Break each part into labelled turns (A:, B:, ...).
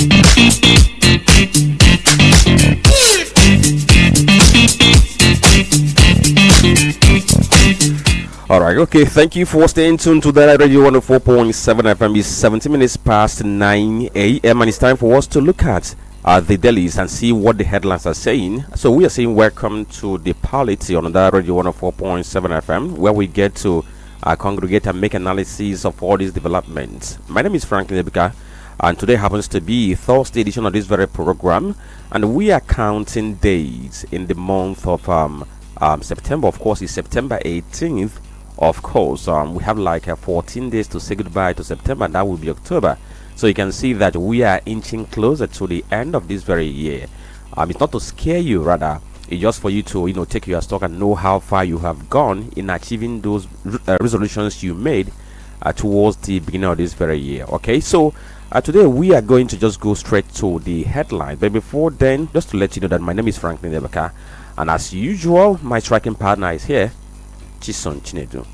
A: All right, okay. Thank you for staying tuned to the Radio 104.7 FM. It's 17 minutes past 9 a.m. and it's time for us to look at the dailies and see what the headlines are saying. So we are saying welcome to the Polity on the Radio 104.7 FM, where we get to congregate and make analysis of all these developments. My name is Franklin Ebika, and today happens to be Thursday edition of this very program, and we are counting days in the month of September. Of course, it's September 18th. Of course, we have like 14 days to say goodbye to September. That will be October. So you can see that we are inching closer to the end of this very year. It's not to scare you, rather, it's just for you to take your stock and know how far you have gone in achieving those resolutions you made towards the beginning of this very year. Okay, so today we are going to just go straight to the headline. But before then, just to let you know that my name is Franklin Ebeka, and as usual, my striking partner is here, Chison Chinedu.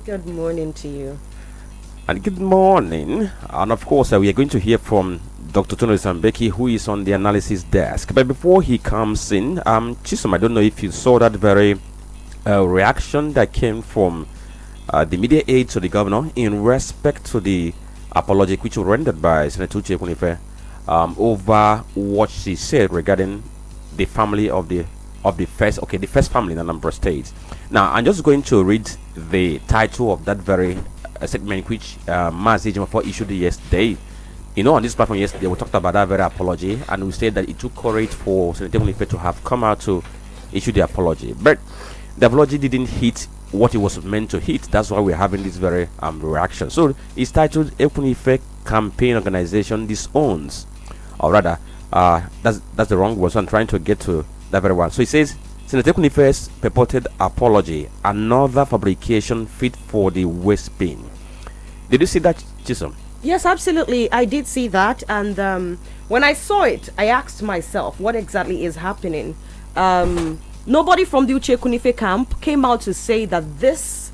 B: Good morning to you.
A: And good morning. And of course, we are going to hear from Dr. Tony Sambeki, who is on the analysis desk. But before he comes in, Chisom, I don't know if you saw that very reaction that came from the media aide to the governor in respect to the apology which was rendered by Senator Uche Kunife over what she said regarding the family of the first family in Anambra State. Now, I'm just going to read the title of that very statement which Mazi Ejimofor issued yesterday. On this platform yesterday, we talked about that very apology, and we said that it took courage for Senator Kunife to have come out to issue the apology. But the apology didn't hit what it was meant to hit. That's why we're having this very reaction. So it's titled Kunife Campaign Organization Disowns, or rather, that's the wrong word. So I'm trying to get to that very one. So it says Senator Kunife's purported apology, another fabrication fit for the waste bin. Did you see that, Chisom?
B: Yes, absolutely. I did see that, and when I saw it, I asked myself, what exactly is happening? Nobody from the Uche Kunife camp came out to say that this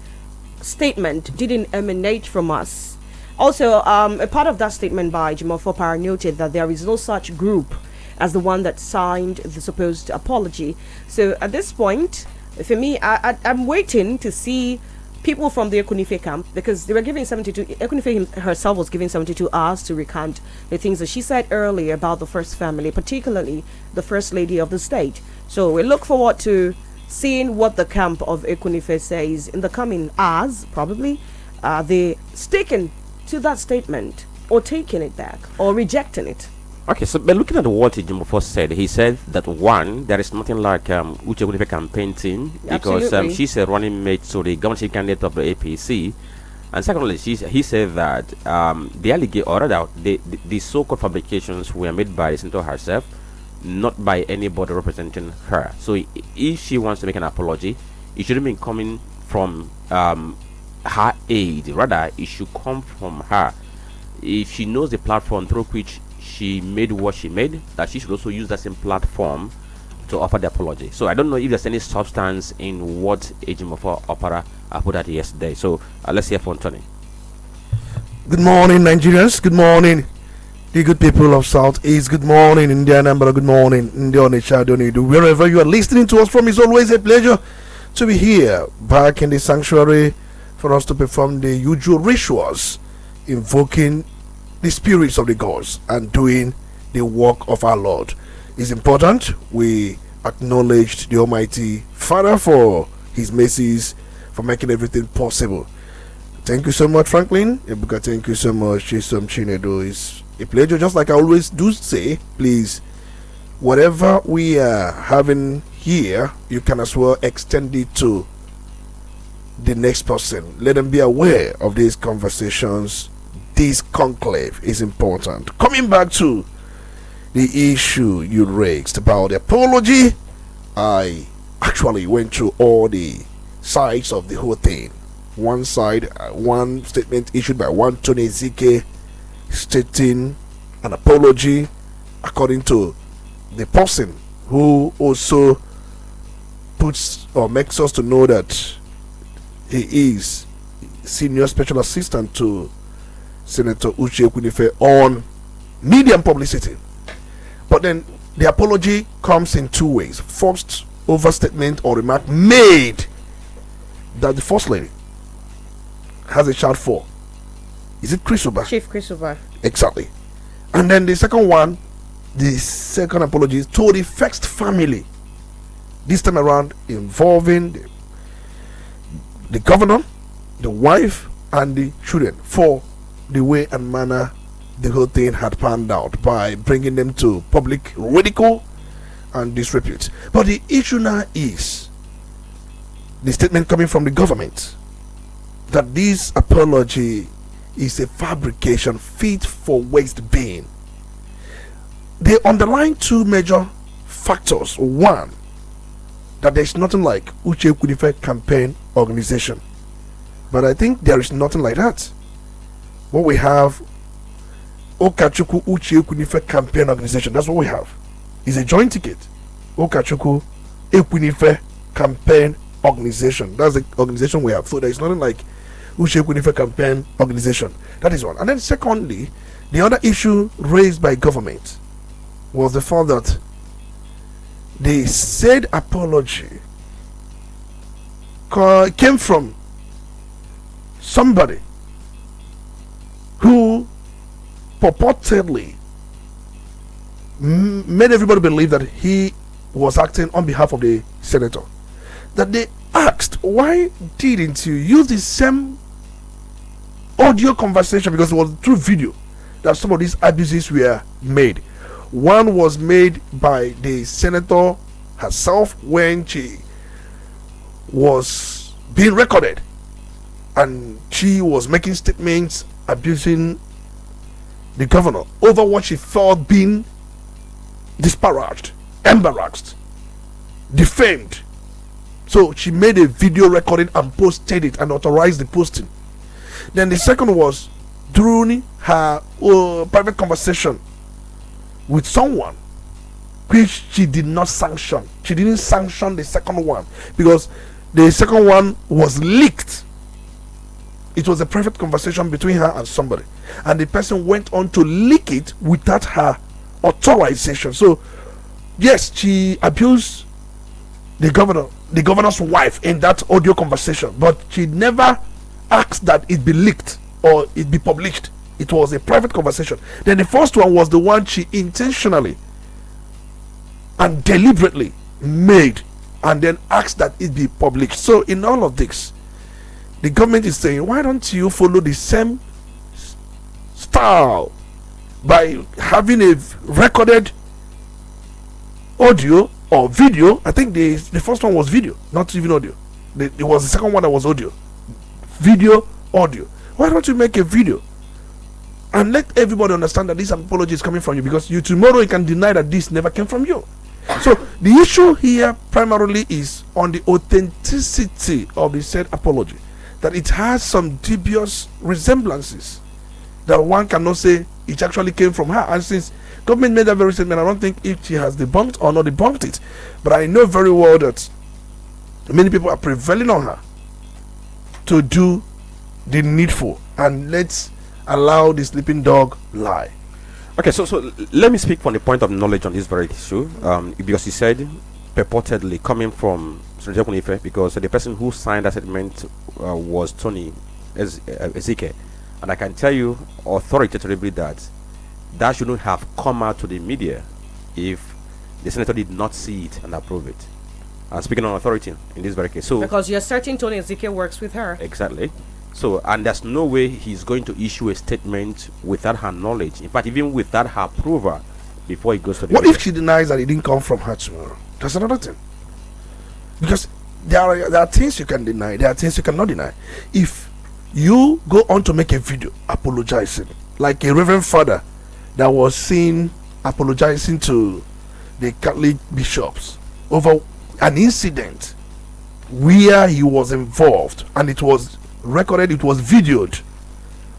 B: statement didn't emanate from us. Also, a part of that statement by Ejimofor noted that there is no such group as the one that signed the supposed apology. So at this point, for me, I'm waiting to see people from the Ekunife camp, because they were giving 72, Ekunife herself was giving 72 hours to recount the things that she said earlier about the first family, particularly the first lady of the state. So we look forward to seeing what the camp of Ekunife says in the coming hours, probably. They sticking to that statement, or taking it back, or rejecting it.
A: Okay, so but looking at what Ejimofor said, he said that one, there is nothing like Uche Kunife campaign team, because she's a running mate to the governorship candidate of the APC, and secondly, he said that the allegation, or rather, the so-called fabrications were made by the senator herself, not by anybody representing her. So if she wants to make an apology, it shouldn't be coming from her aide. Rather, it should come from her. If she knows the platform through which she made what she made, that she should also use that same platform to offer the apology. So I don't know if there's any substance in what Ejimofor Opara put out yesterday. So let's hear from Tony.
C: Good morning, Nigerians. Good morning, the good people of Southeast. Good morning, India Anambra. Good morning, India Onitsha, Donidu. Wherever you are listening to us from, it's always a pleasure to be here back in the sanctuary for us to perform the usual rituals, invoking the spirits of the gods and doing the work of our Lord. It's important we acknowledge the Almighty Father for His mercies, for making everything possible. Thank you so much, Franklin. Thank you so much, Chisom Chinedu. It's a pleasure. Just like I always do say, please, whatever we are having here, you can as well extend it to the next person. Let them be aware of these conversations. This conclave is important. Coming back to the issue you raised about the apology, I actually went through all the sides of the whole thing. One side, one statement issued by one Tony Zike stating an apology according to the person who also puts or makes us to know that he is senior special assistant to Senator Uche Kunife on media and publicity. But then the apology comes in two ways. First, overstatement or remark made that the first lady has a child for. Is it Christopher?
B: Chief Christopher.
C: Exactly. And then the second one, the second apology is to the first family. This time around involving the governor, the wife, and the children for the way and manner the whole thing had panned out by bringing them to public ridicule and disrepute. But the issue now is the statement coming from the government that this apology is a fabrication fit for waste bin. They underline two major factors. One, that there's nothing like Uche Kunife campaign organization. But I think there is nothing like that. What we have, Okachuku Uche Kunife campaign organization. That's what we have. It's a joint ticket. Okachuku Ekunife campaign organization. That's the organization we have. So there is nothing like Uche Kunife campaign organization. That is one. And then secondly, the other issue raised by government was the fact that the said apology came from somebody who purportedly made everybody believe that he was acting on behalf of the senator. That they asked, why didn't you use the same audio conversation, because it was through video that some of these abuses were made. One was made by the senator herself when she was being recorded and she was making statements abusing the governor over what she thought being disparaged, embarrassed, defamed. So she made a video recording and posted it and authorized the posting. Then the second was during her private conversation with someone which she did not sanction. She didn't sanction the second one because the second one was leaked. It was a private conversation between her and somebody, and the person went on to leak it without her authorization. So yes, she abused the governor's wife in that audio conversation, but she never asked that it be leaked or it be published. It was a private conversation. Then the first one was the one she intentionally and deliberately made and then asked that it be published. So in all of this, the government is saying, why don't you follow the same style by having a recorded audio or video? I think the first one was video, not even audio. It was the second one that was audio. Video, audio. Why don't you make a video and let everybody understand that this apology is coming from you, because you tomorrow you can deny that this never came from you. So the issue here primarily is on the authenticity of the said apology, that it has some dubious resemblances that one cannot say it actually came from her. And since government made that very statement, I don't think if she has debunked or not debunked it, but I know very well that many people are prevailing on her to do the needful, and let's allow the sleeping dog lie.
A: Okay, so let me speak from the point of knowledge on this very issue, because you said purportedly coming from Senator Kunife, because the person who signed that statement was Tony Ezike, and I can tell you authoritatively that that shouldn't have come out to the media if the senator did not see it and approve it. Speaking on authority in this very case, so
B: because you're certain Tony Ezike works with her.
A: Exactly. So, and there's no way he's going to issue a statement without her knowledge. In fact, even without her approval, before he goes to the
C: What
A: media.
C: if she denies that it didn't come from her tomorrow? That's another thing. Because there are things you can deny, there are things you cannot deny. If you go on to make a video apologizing, like a reverend father that was seen apologizing to the Catholic bishops over an incident where he was involved, and it was recorded, it was videoed,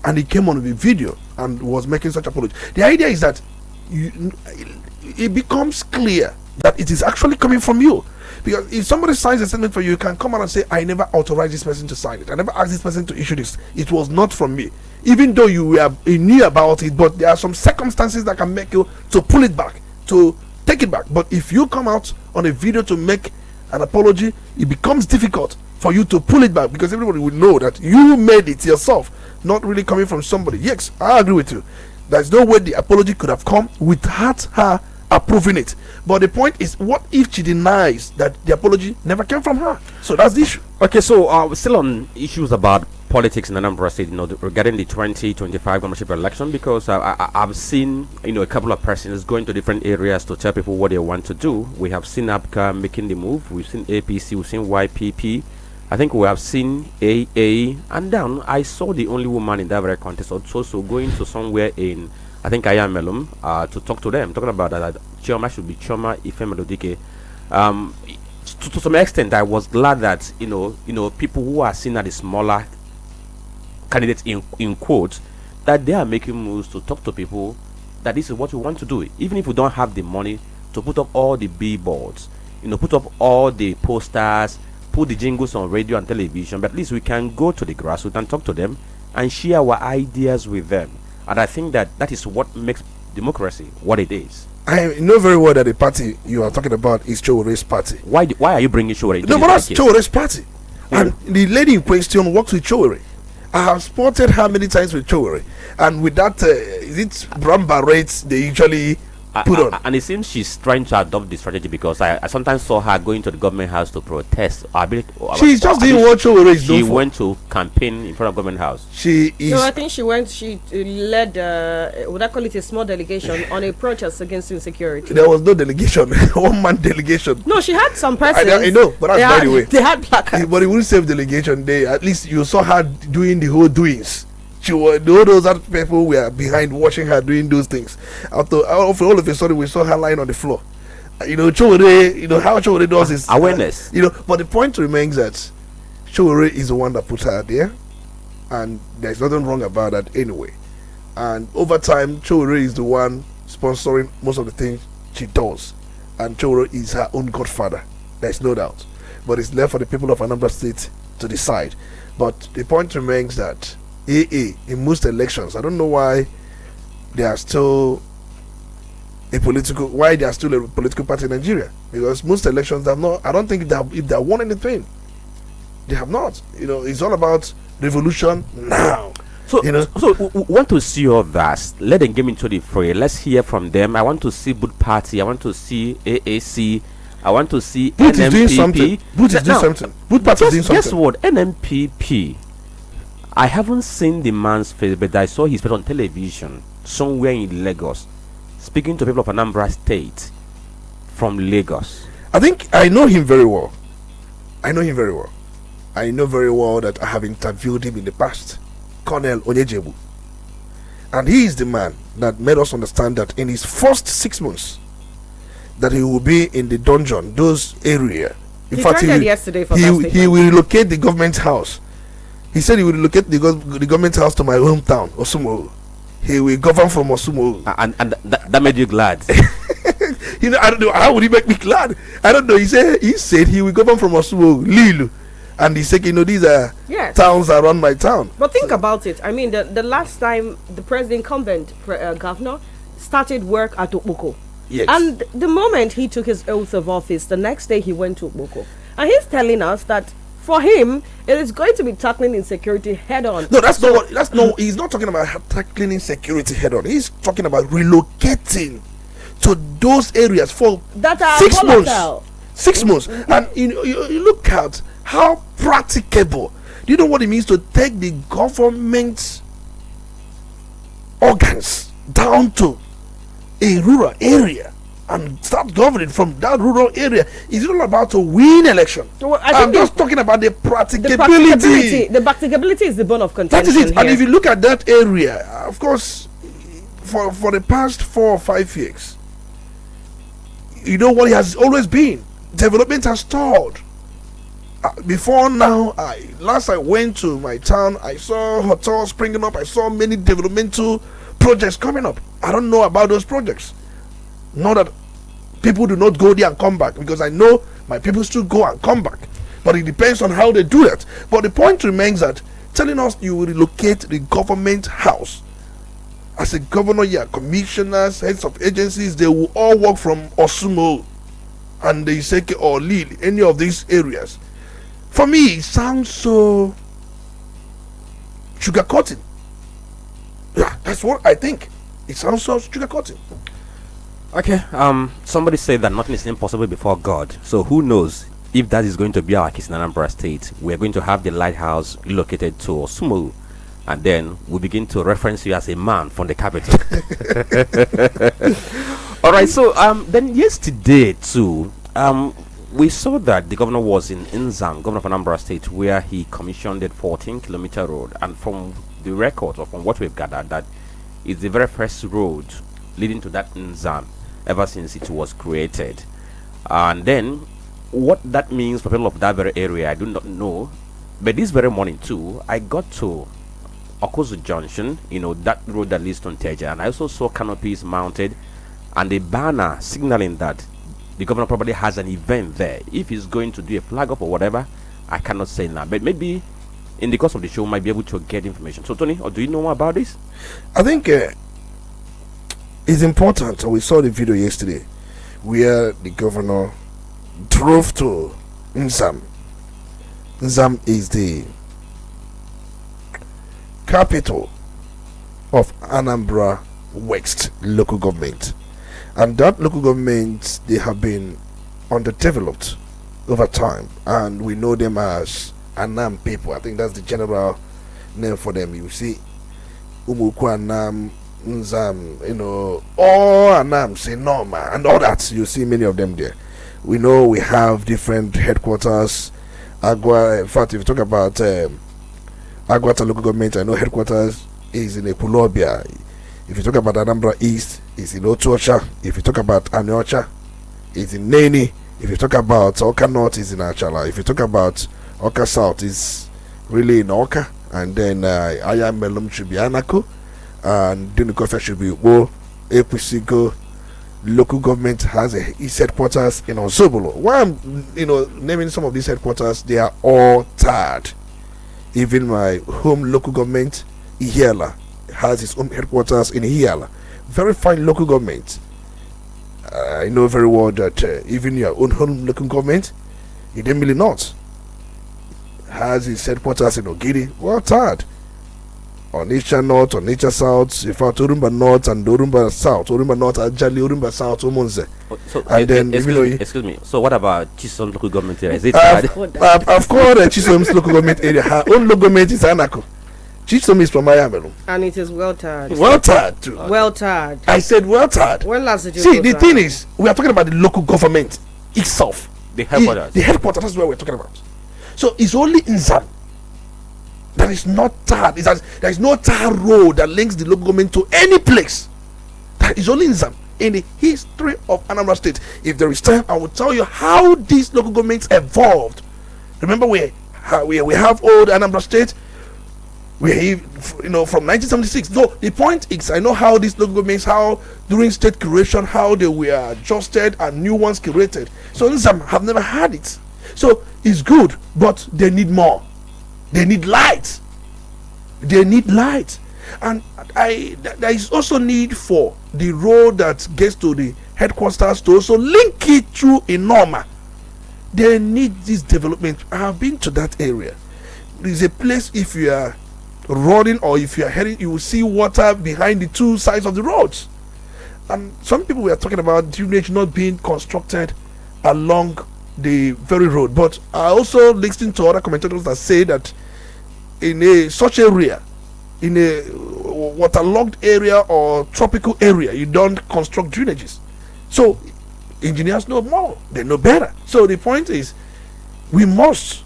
C: and he came on the video and was making such apology. The idea is that it becomes clear that it is actually coming from you. Because if somebody signs a statement for you, you can come out and say, I never authorized this person to sign it. I never asked this person to issue this. It was not from me. Even though you knew about it, but there are some circumstances that can make you to pull it back, to take it back. But if you come out on a video to make an apology, it becomes difficult for you to pull it back, because everybody will know that you made it yourself, not really coming from somebody. Yes, I agree with you. There's no way the apology could have come without her approving it. But the point is, what if she denies that the apology never came from her? So that's the issue.
A: Okay, so still on issues about politics in Anambra State, regarding the 2025 governorship election, because I've seen, a couple of persons going to different areas to tell people what they want to do. We have seen APCA making the move. We've seen APC. We've seen YPP. I think we have seen AA, and then I saw the only woman in that very contest also going to somewhere in, I think, Ayamelum, to talk to them, talking about that Chioma should be Chioma Ifemelodike. To some extent, I was glad that people who are seen as the smaller candidates in quotes, that they are making moves to talk to people that this is what we want to do, even if we don't have the money to put up all the billboards, put up all the posters, put the jingles on radio and television, but at least we can go to the grassroots and talk to them and share our ideas with them. And I think that is what makes democracy what it is.
C: I know very well that the party you are talking about is Chowore's party.
A: Why are you bringing Chowore?
C: No, but that's Chowore's party. And the lady in question works with Chowore. I have spotted her many times with Chowore. And with that, is it brown berets they usually put on?
A: And it seems she's trying to adopt the strategy, because I sometimes saw her going to the government house to protest.
C: She's just doing what Chowore is doing.
A: She went to campaign in front of government house.
C: She is.
B: No, I think she led, would I call it a small delegation on a protest against insecurity.
C: There was no delegation, one man delegation.
B: No, she had some presence.
C: I know, but that's by the way.
B: They had placards.
C: But it wouldn't save delegation. At least you saw her doing the whole doings. She was, all those other people were behind watching her doing those things. After all of a sudden, we saw her lying on the floor. Chowore, how Chowore does is
A: awareness.
C: But the point remains that Chowore is the one that put her there, and there's nothing wrong about that anyway. And over time, Chowore is the one sponsoring most of the things she does, and Chowore is her own godfather. There's no doubt. But it's left for the people of Anambra State to decide. But the point remains that AA in most elections, I don't know why they are still a political party in Nigeria, because most elections have not. I don't think if they have won anything, they have not. It's all about revolution now.
A: So we want to see all that. Let them get into the fray. Let's hear from them. I want to see Boot Party. I want to see AAC. I want to see
C: Boot
A: NMPP.
C: is doing something. Boot is doing something. Boot Party is doing something.
A: Guess what? NMPP. I haven't seen the man's face, but I saw his face on television somewhere in Lagos, speaking to people of Anambra State from Lagos.
C: I think I know him very well. I know very well that I have interviewed him in the past, Colonel Onyejebu. And he is the man that made us understand that in his first 6 months, that he will be in the dungeon, those area. In fact, he will relocate the government house. He said he will relocate the government house to my hometown, Osumo. He will govern from Osumo.
A: And that made you glad?
C: I don't know. How would he make me glad? I don't know. He said he will govern from Osumo, Lilu. And he said, these are towns around my town.
B: But think about it. I mean, the last time the incumbent governor started work at Okpoko.
C: Yes.
B: And the moment he took his oath of office, the next day he went to Okpoko. And he's telling us that for him, it is going to be tackling insecurity head on.
C: No, he's not talking about tackling insecurity head on. He's talking about relocating to those areas for
B: that are
C: 6
B: volatile.
C: months. 6 months. And you look at how practicable. Do you know what it means to take the government organs down to a rural area and start governing from that rural area? Is it all about to win election?
B: Well,
C: I'm just talking about the practicability.
B: The practicability is the bone of contention.
C: That is it.
B: Here.
C: And if you look at that area, of course, for the past 4 or 5 years, what it has always been. Development has stalled. Before now, last I went to my town, I saw hotels springing up. I saw many developmental projects coming up. I don't know about those projects. Not that people do not go there and come back, because I know my people still go and come back. But it depends on how they do that. But the point remains that telling us you will relocate the government house, as a governor, yeah, commissioners, heads of agencies, they will all work from Osumo and the Iseke or Lille, any of these areas. For me, it sounds so sugarcoating. Yeah, that's what I think. It sounds so sugarcoating.
A: Okay, somebody said that nothing is impossible before God. So who knows if that is going to be our case in Anambra State? We are going to have the lighthouse relocated to Osumu, and then we begin to reference you as a man from the capital. All right, so then yesterday too, we saw that the governor was in Nzam, governor of Anambra State, where he commissioned a 14-kilometer road, and from the records or from what we've gathered, that is the very first road leading to that Nzam ever since it was created. And then what that means for people of that very area, I do not know. But this very morning too, I got to Okozu Junction, that road that leads to Nteja, and I also saw canopies mounted and a banner signaling that the governor probably has an event there. If he's going to do a flag up or whatever, I cannot say now, but maybe in the course of the show might be able to get information. So Tony, or do you know more about this?
C: I think it's important. We saw the video yesterday where the governor drove to Nzam. Nzam is the capital of Anambra West local government, and that local government, they have been underdeveloped over time, and we know them as Anam people. I think that's the general name for them. You see Umuku Anam, Nzam, all Anam, Senoma, and all that. You see many of them there. We know we have different headquarters. Agua, in fact, if you talk about Aguata local government, I know headquarters is in Epulobia. If you talk about Anambra East, it's in Otuocha. If you talk about Aniocha, it's in Neni. If you talk about Oka North, it's in Achala. If you talk about Oka South, it's really in Oka. And then Ayamelum should be Anako, and Dunikofa should be Wo, Epusigo. Local government has its headquarters in Osobolo. Why I'm naming some of these headquarters, they are all tired. Even my home local government, Ihiala, has its own headquarters in Ihiala. Very fine local government. I know very well that even your own home local government, Idemili North, has its headquarters in Ogidi. Well tired. Onitsha North, Onitsha South, in fact, Urumba North and Urumba South. Urumba North, Ajali, Urumba South, Umunze.
A: So,
C: and then,
A: excuse me. So, what about Chisom local government area? Is it
C: of course, Chisom's local government area. Her own local government is Anako. Chisom is from Ayamelu.
B: And it is well tired.
C: Well tired, too.
B: Okay. Well tired.
C: I said well tired.
B: When last did you
C: see, the thing is, we are talking about the local government itself.
A: The headquarters.
C: The headquarters, that's what we're talking about. So, it's only in Zam. That is not tar. There is no tar road that links the local government to any place. That is only in Zam. In the history of Anambra State, if there is time, I will tell you how these local governments evolved. Remember, we have old Anambra State. From 1976. No, the point is, I know how these local governments, how during state creation, how they were adjusted and new ones created. So Nzam have never had it. So it's good, but they need more. They need light. They need light. And there is also need for the road that gets to the headquarters to also link it through Inoma. They need this development. I have been to that area. There is a place, if you are running or if you are heading, you will see water behind the two sides of the roads. And some people were talking about drainage not being constructed along the very road. But I also listened to other commentators that say that in such area, in a waterlogged area or tropical area, you don't construct drainages. So engineers know more, they know better. So the point is, we must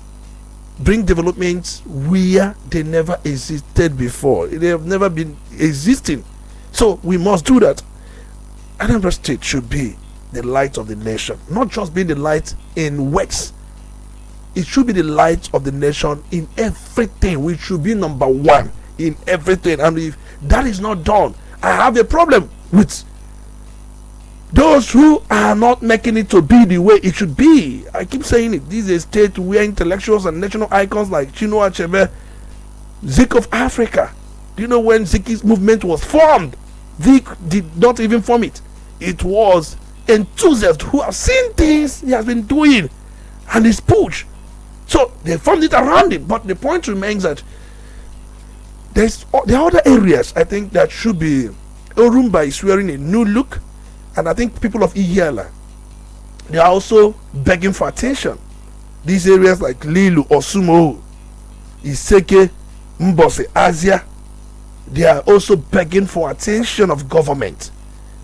C: bring developments where they never existed before. They have never been existing. So we must do that. Anambra State should be the light of the nation, not just be the light in words. It should be the light of the nation in everything. We should be number one in everything. And if that is not done, I have a problem with, though those who are not making it to be the way it should be. I keep saying it. This is a state where intellectuals and national icons like Chinua Achebe, Zik of Africa. Do you know when Ziki's movement was formed? Zik did not even form it. It was enthusiasts who have seen things he has been doing and his push. So they formed it around him. But the point remains that there are other areas I think that should be Orumba is wearing a new look, and I think people of Iyala, they are also begging for attention. These areas like Lilu, Osumo, Iseke, Mbose, Asia, they are also begging for attention of government.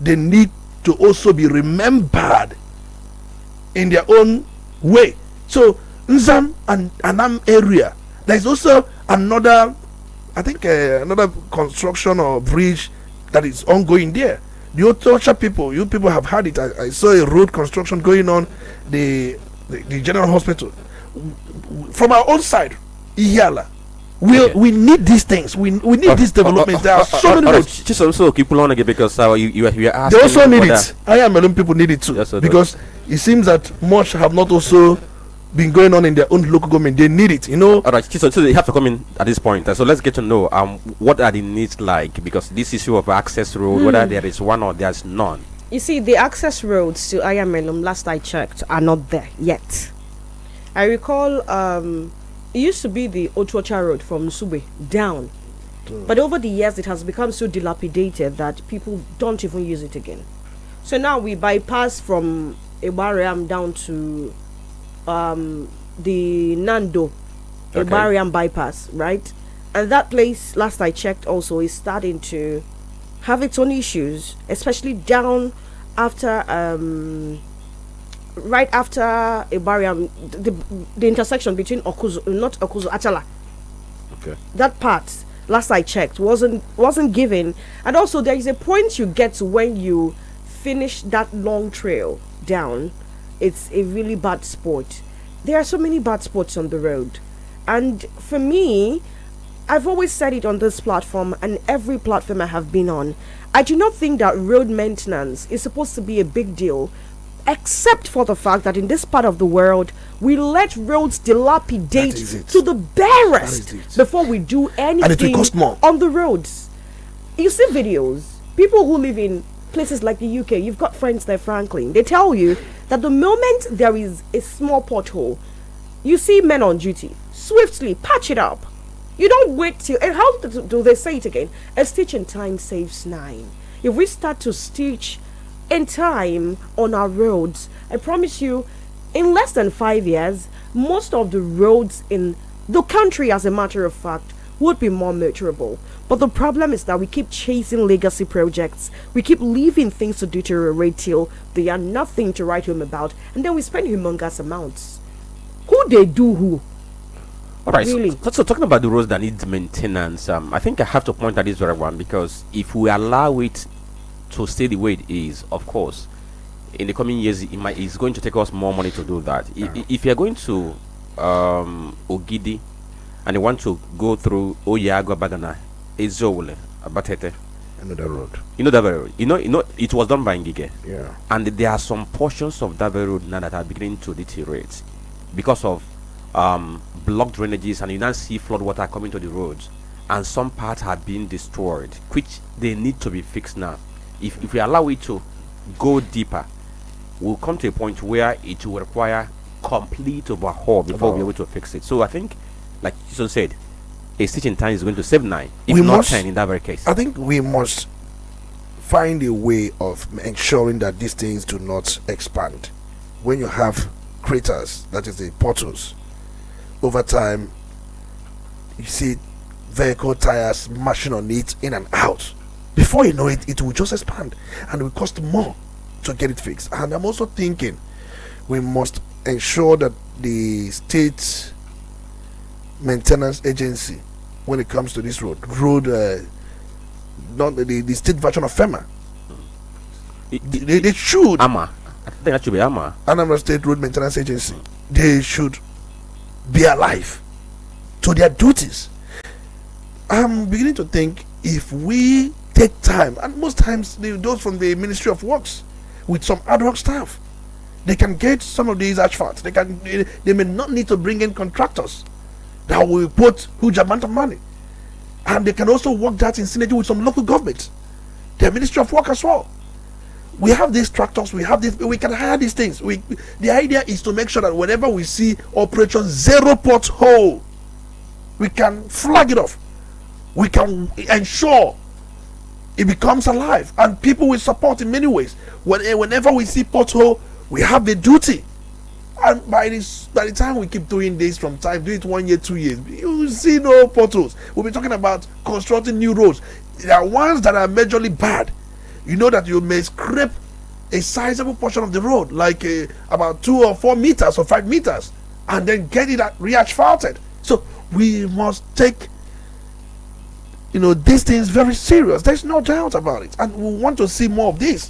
C: They need to also be remembered in their own way. So Nzam and Anam area, there is also another, I think another construction or bridge that is ongoing there. The Otocha people, you people have had it. I saw a road construction going on, the general hospital. From our own side, Iyala, we need these things. We need these developments. There are so many roads.
A: Just also keep on again, because you are asking.
C: They also need it. I am alone. People need it too,
A: yes,
C: because it seems that much have not also been going on in their own local government. They need it, All
A: right, so they have to come in at this point. So let's get to know what are the needs like, because this issue of access road, whether there is one or there's none.
B: You see, the access roads to Ayamelum, last I checked, are not there yet. I recall it used to be the Otuocha road from Sube down, but over the years it has become so dilapidated that people don't even use it again. So now we bypass from Ebariam down to the Nando Ebariam bypass, right? And that place, last I checked, also is starting to have its own issues, especially down after right after Ebariam, the intersection between Okuzu, not Okuzu, Achala.
A: Okay.
B: That part, last I checked, wasn't given. And also there is a point you get to when you finish that long trail down. It's a really bad spot. There are so many bad spots on the road. And for me, I've always said it on this platform and every platform I have been on, I do not think that road maintenance is supposed to be a big deal, except for the fact that in this part of the world, we let roads dilapidate to the barest before we do anything,
C: and it will cost more
B: on the roads. You see videos, people who live in places like the UK, you've got friends there, Franklin, they tell you that the moment there is a small pothole, you see men on duty swiftly patch it up. You don't wait till, and how do they say it again? A stitch in time saves 9. If we start to stitch in time on our roads, I promise you, in less than 5 years, most of the roads in the country, as a matter of fact, would be more measurable. But the problem is that we keep chasing legacy projects. We keep leaving things to deteriorate till they are nothing to write home about, and then we spend humongous amounts. Who they do who?
A: All right,
B: really?
A: so talking about the roads that need maintenance, I think I have to point at this very one, because if we allow it to stay the way it is, of course, in the coming years it's going to take us more money to do that. If you're going to Ogidi and you want to go through Oyago Bagana, Ezole, Abatete,
C: another road,
A: that very road, it was done by Ngige,
C: yeah,
A: and there are some portions of that very road now that are beginning to deteriorate because of blocked drainages, and you now see flood water coming to the roads, and some parts have been destroyed, which they need to be fixed now. If we allow it to go deeper, we'll come to a point where it will require complete overhaul before we're able to fix it. So I think, like Jason said, a stitch in time is going to save 9, if not 10 in that very case.
C: I think we must find a way of ensuring that these things do not expand. When you have craters, that is the portals, over time you see vehicle tires mashing on it in and out. Before you know it, it will just expand and it will cost more to get it fixed. And I'm also thinking we must ensure that the state maintenance agency, when it comes to this road, not the state version of FEMA, they should,
A: AMA, I think that should be AMA,
C: Anambra State Road Maintenance Agency, they should be alive to their duties. I'm beginning to think if we take time, and most times those from the Ministry of Works, with some ad hoc staff. They can get some of these asphalt. They may not need to bring in contractors that will put huge amount of money, and they can also work that in synergy with some local governments, the Ministry of Work as well. We have these tractors, we can hire these things. The idea is to make sure that whenever we see Operation Zero Pothole, we can flag it off. We can ensure it becomes alive, and people will support in many ways. Whenever we see pothole, we have the duty. And by the time we keep doing this from time, do it 1 year, 2 years, you will see no potholes. We'll be talking about constructing new roads. There are ones that are majorly bad. You know that you may scrape a sizable portion of the road, like about 2 or 4 meters or 5 meters, and then get it re-asphalted. So we must take these things very serious. There's no doubt about it, and we want to see more of this.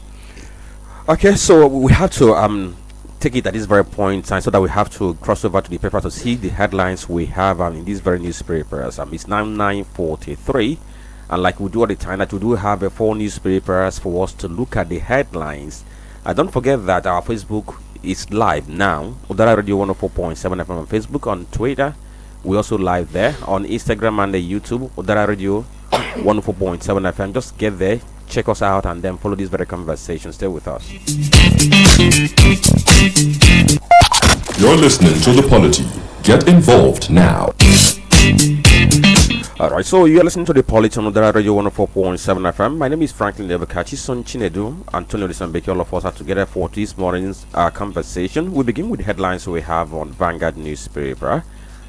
A: Okay, so we have to take it at this very point, and so that we have to cross over to the paper to see the headlines we have in these very newspapers. It's now 9:43, and like we do all the time, that we do have 4 newspapers for us to look at the headlines. And don't forget that our Facebook is live now. Udala Radio 104.7 FM on Facebook, on Twitter. We also live there on Instagram and the YouTube. Udala Radio 104.7 FM. Just get there, check us out, and then follow this very conversation. Stay with us.
D: You're listening to the Polity. Get involved now.
A: Alright, so you're listening to the Polity on Udala Radio 104.7 FM. My name is Franklin Devakachi, Son Chinedu, Antonio Lisambeki. All of us are together for this morning's conversation. We begin with the headlines we have on Vanguard newspaper.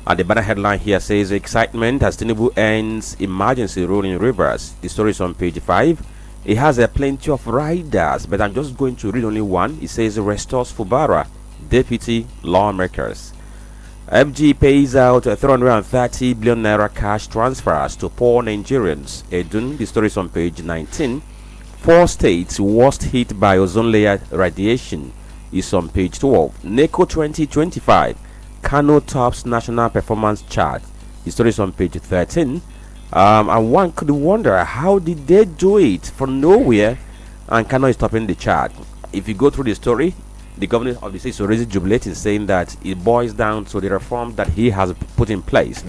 A: And the banner headline here says, excitement as Tinubu ends emergency rule in Rivers. The story is on page 5. It has plenty of riders, but I'm just going to read only one. It says, restores Fubara, deputy lawmakers. FG pays out 330 billion naira cash transfers to poor Nigerians. Edun, the story is on page 19. 4 states worst hit by ozone layer radiation is on page 12. NECO 2025. Kano tops national performance chart. The story is on page 13. And one could wonder, how did they do it from nowhere and Kano is topping the chart? If you go through the story, the governor of the state is already jubilating, saying that it boils down to the reforms that he has put in place.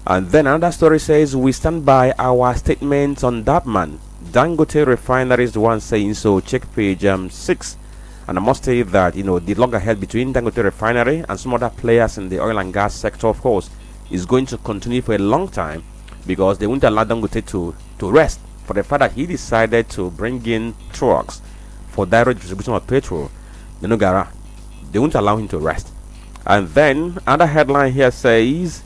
A: And then another story says, we stand by our statements on that man. Dangote Refinery is the one saying so. Check page 6. And I must say that, the loggerhead between Dangote Refinery and some other players in the oil and gas sector, of course, is going to continue for a long time, because they won't allow Dangote to rest for the fact that he decided to bring in trucks for direct distribution of petrol. They won't allow him to rest. And then another headline here says,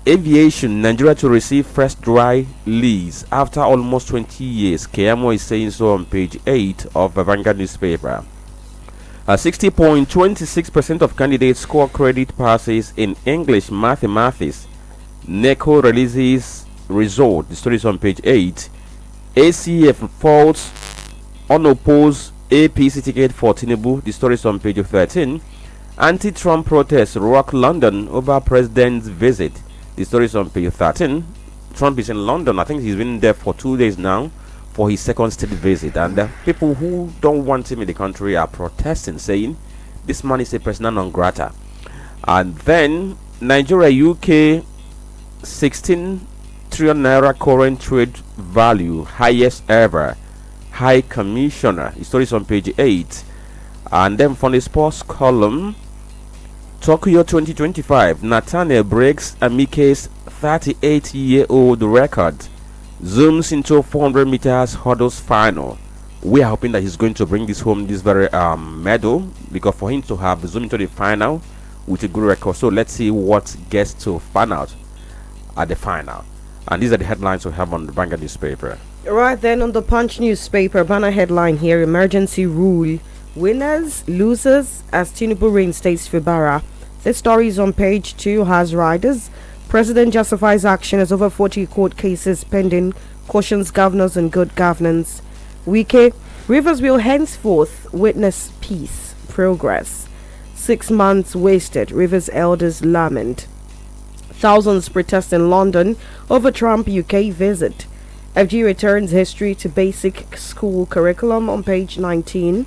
A: aviation, Nigeria to receive first dry lease after almost 20 years. Keyamo is saying so on page 8 of the Vanguard newspaper. 60.26% of candidates score credit passes in English mathematics. NECO releases result. The story is on page 8. ACF falls unopposed APC ticket for Tinubu. The story is on page 13. Anti-Trump protests rock London over president's visit. The story is on page 13. Trump is in London. I think he's been there for 2 days now for his second state visit. And people who don't want him in the country are protesting, saying this man is a persona non grata. And then Nigeria UK 16 trillion naira current trade value, highest ever. High Commissioner. The story is on page 8. And then from the sports column, Tokyo 2025, Nathaniel breaks Amike's 38-year-old record, zooms into 400 meters hurdles final. We are hoping that he's going to bring this home, this very medal, because for him to have zoomed into the final with a good record. So let's see what gets to fan out at the final. And these are the headlines we have on the Vanguard newspaper.
B: Right then, on the Punch newspaper, banner headline here, emergency rule, winners, losers, as Tinubu reinstates Fibara. This story is on page 2, has riders. President justifies action as over 40 court cases pending, cautions governors on good governance. Wike, Rivers will henceforth witness peace, progress. 6 months wasted, Rivers elders lament. Thousands protest in London over Trump UK visit. FG returns history to basic school curriculum on page 19.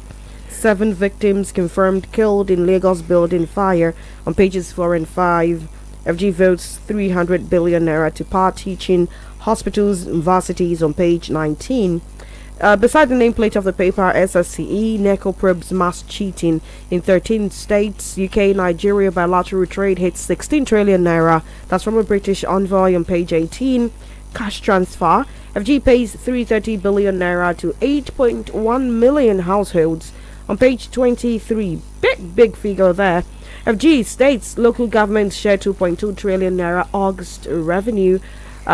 B: 7 victims confirmed killed in Lagos building fire on pages 4 and 5. FG votes 300 billion naira to power teaching hospitals and universities on page 19. Beside the nameplate of the paper, SSCE, NECO probes mass cheating in 13 states. UK, Nigeria bilateral trade hits 16 trillion naira. That's from a British envoy on page 18. Cash transfer. FG pays 330 billion naira to 8.1 million households on page 23. Big figure there. FG states local governments share 2.2 trillion naira August revenue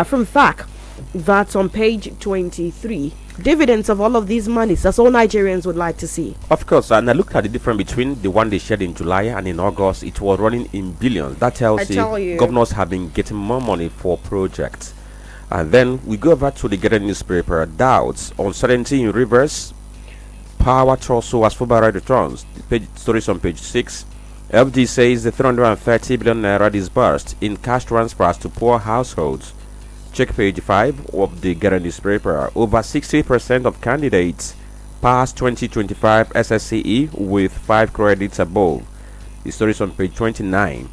B: from FAC. That's on page 23. Dividends of all of these monies, that's all Nigerians would like to see.
A: Of course, and I looked at the difference between the one they shared in July and in August. It was running in billions. That tells you governors have been getting more money for projects. And then we go over to the Ghetto newspaper. Doubts, uncertainty in rivers, power torso as Fubara returns. The page stories on page 6. FD says the 330 billion naira disbursed in cash transfers to poor households. Check page 5 of the Ghetto newspaper. Over 60% of candidates pass 2025 SSCE with 5 credits above. The story is on page 29.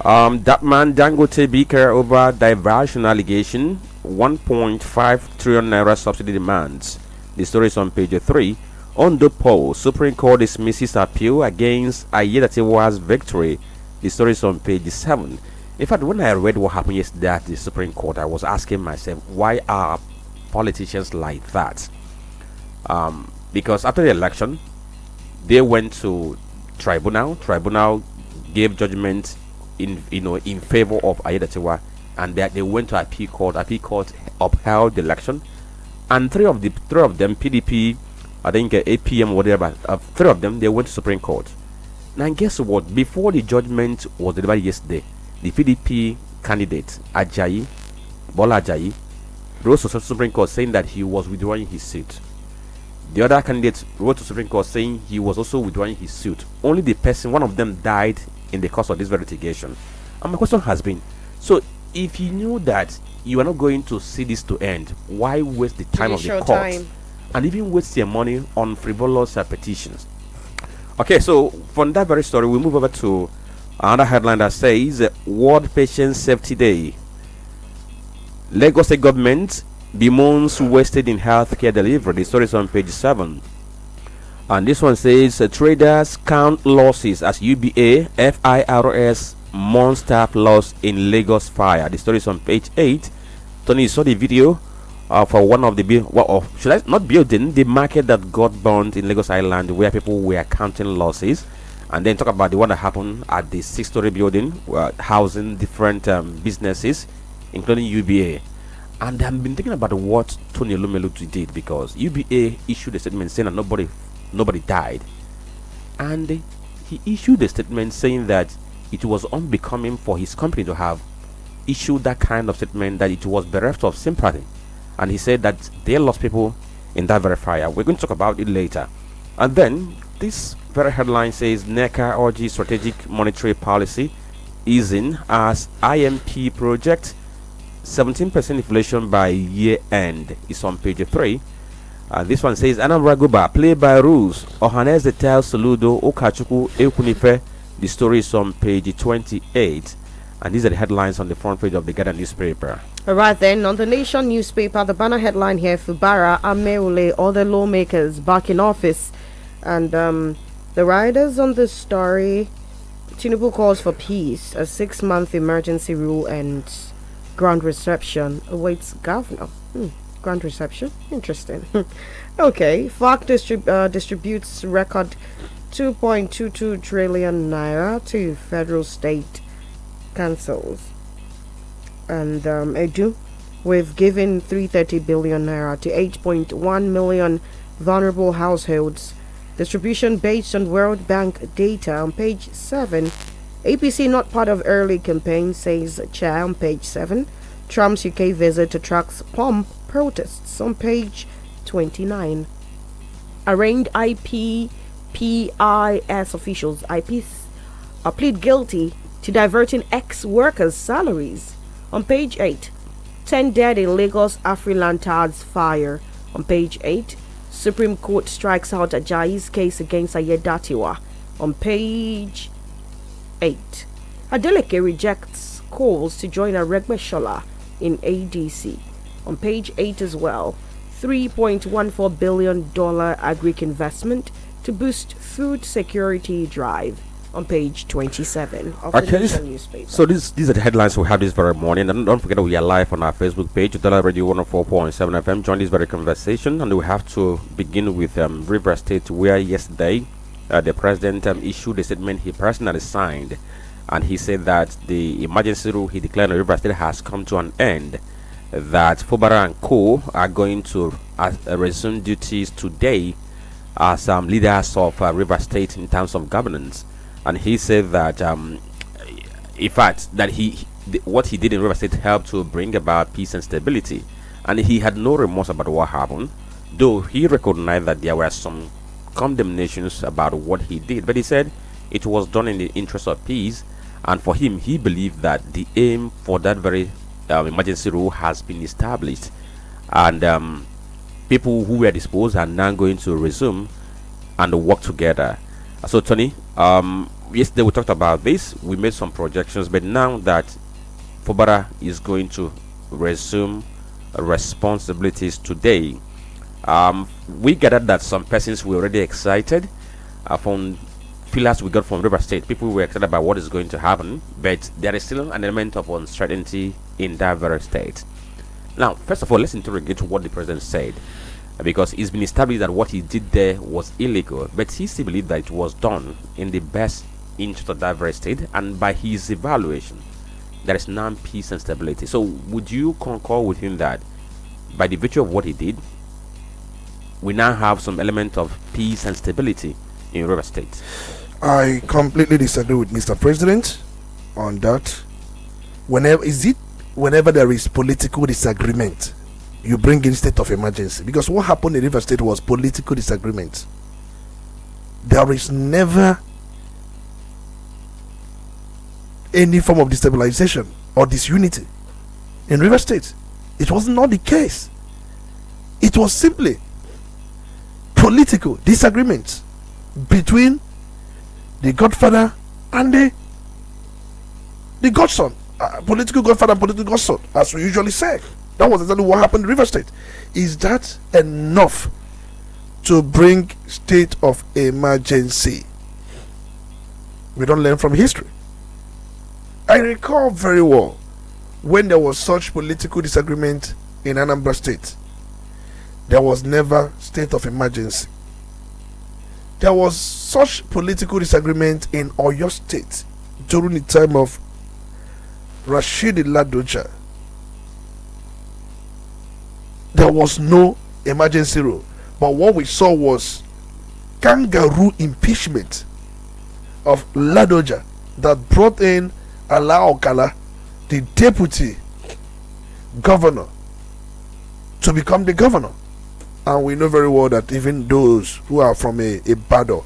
A: That man Dangote Beaker over diversion allegation. 1.5 trillion naira subsidy demands. The story is on page 3. On the poll, Supreme Court dismisses appeal against Ayedatiwa's victory. The story is on page 7. In fact, when I read what happened yesterday at the Supreme Court, I was asking myself, why are politicians like that? Because after the election, they went to tribunal. Tribunal gave judgment in favor of Ayedatiwa, and they went to appeal court. Appeal court upheld the election, and three of them, PDP, I think APM, whatever, 3 of them, they went to Supreme Court. Now, guess what? Before the judgment was delivered yesterday, the PDP candidate Ajayi, Bola Ajayi, wrote to the Supreme Court saying that he was withdrawing his suit. The other candidate wrote to the Supreme Court saying he was also withdrawing his suit. Only the person, one of them, died in the course of this very litigation. And my question has been, so if you knew that you are not going to see this to end, why waste the time of the court and even waste your money on frivolous petitions? Okay, so from that very story, we move over to another headline that says World Patient Safety Day. Lagos State government bemoans wasted in healthcare delivery. The story is on page 7. And this one says traders count losses as UBA FIRS mourn staff loss in Lagos fire. The story is on page 8. Tony, you saw the video for one of the the market that got burned in Lagos Island, where people were counting losses. And then talk about the one that happened at the 6-story building, housing different businesses, including UBA. And I've been thinking about what Tony Elumelu did, because UBA issued a statement saying that nobody died, and he issued a statement saying that it was unbecoming for his company to have issued that kind of statement, that it was bereft of sympathy. And he said that they lost people in that very fire. We're going to talk about it later. And then this very headline says NECA urges strategic monetary policy easing as IMP project 17% inflation by year end. Is on page 3. This one says Anambra Guba play by rules. Ohaneze tells Soludo Okachuku Ekunife. The story is on page 28. And these are the headlines on the front page of the Ghana newspaper.
B: Alright then, on the Nation newspaper, the banner headline here: Fubara, Ameule, other lawmakers back in office. And the writers on this story: Tinubu calls for peace, a 6-month emergency rule ends. Grand reception awaits governor. Grand reception? Interesting. Okay, FAC distributes record 2.22 trillion naira to federal state councils. And Edu, we've given 330 billion naira to 8.1 million vulnerable households. Distribution based on World Bank data on page 7. APC not part of early campaign, says chair on page 7. Trump's UK visit attracts pomp protests on page 29. Arraigned IPPIS officials, IPs, plead guilty to diverting ex-workers' salaries on page 8. 10 dead in Lagos Afrilantards fire on page 8. Supreme Court strikes out Ajayi's case against Ayedatiwa on page 8. Adeleke rejects calls to join Aregbesola in ADC on page 8 as well. $3.14 billion agric investment to boost food security drive on page 27 of the Nation newspaper.
A: So these are the headlines we have this very morning. And don't forget that we are live on our Facebook page, Udala Radio 104.7 FM. Join this very conversation, and we have to begin with River State, where yesterday the president issued a statement he personally signed, and he said that the emergency rule he declared in River State has come to an end. That Fubara and Co are going to resume duties today as leaders of River State in terms of governance. And he said that in fact that what he did in River State helped to bring about peace and stability, and he had no remorse about what happened, though he recognized that there were some condemnations about what he did. But he said it was done in the interest of peace, and for him, he believed that the aim for that very emergency rule has been established, and people who were disposed are now going to resume and work together. So Tony, yesterday we talked about this, we made some projections, but now that Fubara is going to resume responsibilities today, we gathered that some persons were already excited. From feelers we got from River State, people were excited about what is going to happen, but there is still an element of uncertainty in that very state. Now, first of all, let's interrogate what the president said, because it's been established that what he did there was illegal, but he still believed that it was done in the best interest of that very state, and by his evaluation, there is now peace and stability. So, would you concur with him that by the virtue of what he did, we now have some element of peace and stability in River State?
C: I completely disagree with Mr. President on that. Whenever there is political disagreement, you bring in state of emergency, because what happened in River State was political disagreement. There is never any form of destabilization or disunity in River State. It was not the case. It was simply political disagreements between the godfather and the godson, political godfather and political godson, as we usually say. That was exactly what happened in River State. Is that enough to bring state of emergency? We don't learn from history. I recall very well when there was such political disagreement in Anambra State. There was never state of emergency. There was such political disagreement in Oyo State during the time of Rashidi Ladoja. There was no emergency rule, but what we saw was kangaroo impeachment of Ladoja that brought in Ala Okala, the deputy governor, to become the governor. And we know very well that even those who are from a Bado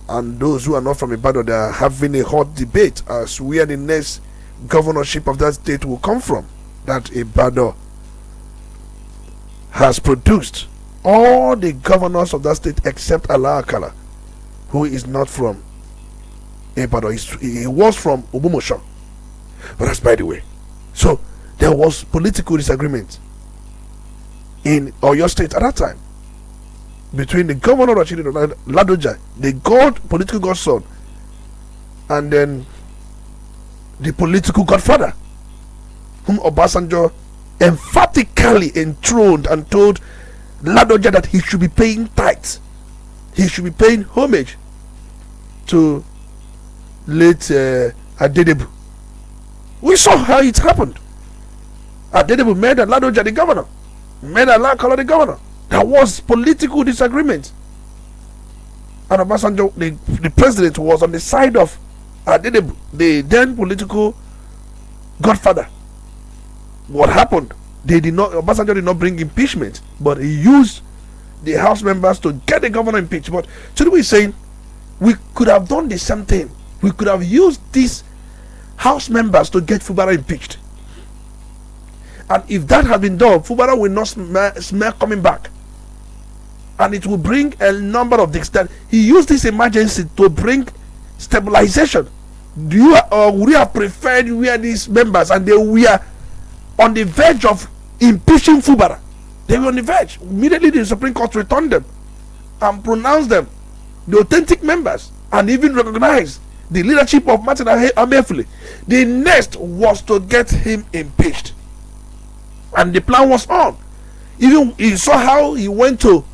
C: and those who are not from a Bado, they are having a hot debate as where the next governorship of that state will come from. That a Bado has produced all the governors of that state except Allah Akala, who is not from Ibadan. He was from Ubumosho. But that's by the way. So there was political disagreement in Oyo State at that time between the governor Rashidi Ladoja, the political godson, and then the political godfather, whom Obasanjo emphatically enthroned and told Ladoja that he should be paying tithes, he should be paying homage to late Adedebu. We saw how it happened. Adedebu made Ladoja the governor, made Alakala the governor. There was political disagreement, and Obasanjo, the president, was on the side of Adedebu, the then political godfather. What happened? Obasanjo did not bring impeachment, but he used the House members to get the governor impeached. But today we're saying we could have done the same thing. We could have used these House members to get Fubara impeached. And if that had been done, Fubara will not smell coming back. and it will bring a number of things. That he used this emergency to bring stabilization. Do you would you have preferred where these members and they were on the verge of impeaching Fubara? They were on the verge. Immediately the Supreme Court returned them and pronounced them the authentic members and even recognized the leadership of Martin Amefule. The next was to get him impeached, and the plan was on. Even you saw how he went to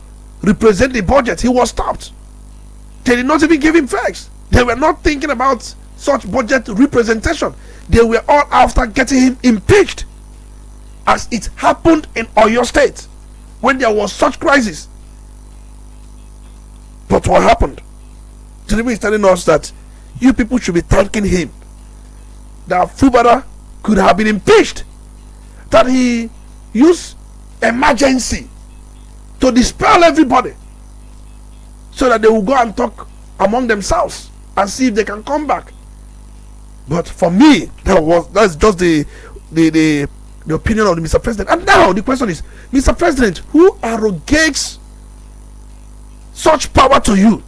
C: represent the budget. He was stopped. They did not even give him facts. They were not thinking about such budget representation. They were all after getting him impeached, as it happened in Oyo State when there was such crisis. But what happened? Tinubu is telling us that you people should be thanking him that Fubara could have been impeached, that he used emergency to dispel everybody so that they will go and talk among themselves and see if they can come back. But for me, that's just the opinion of the Mr. President. And now the question is, Mr. President, who arrogates such power to you?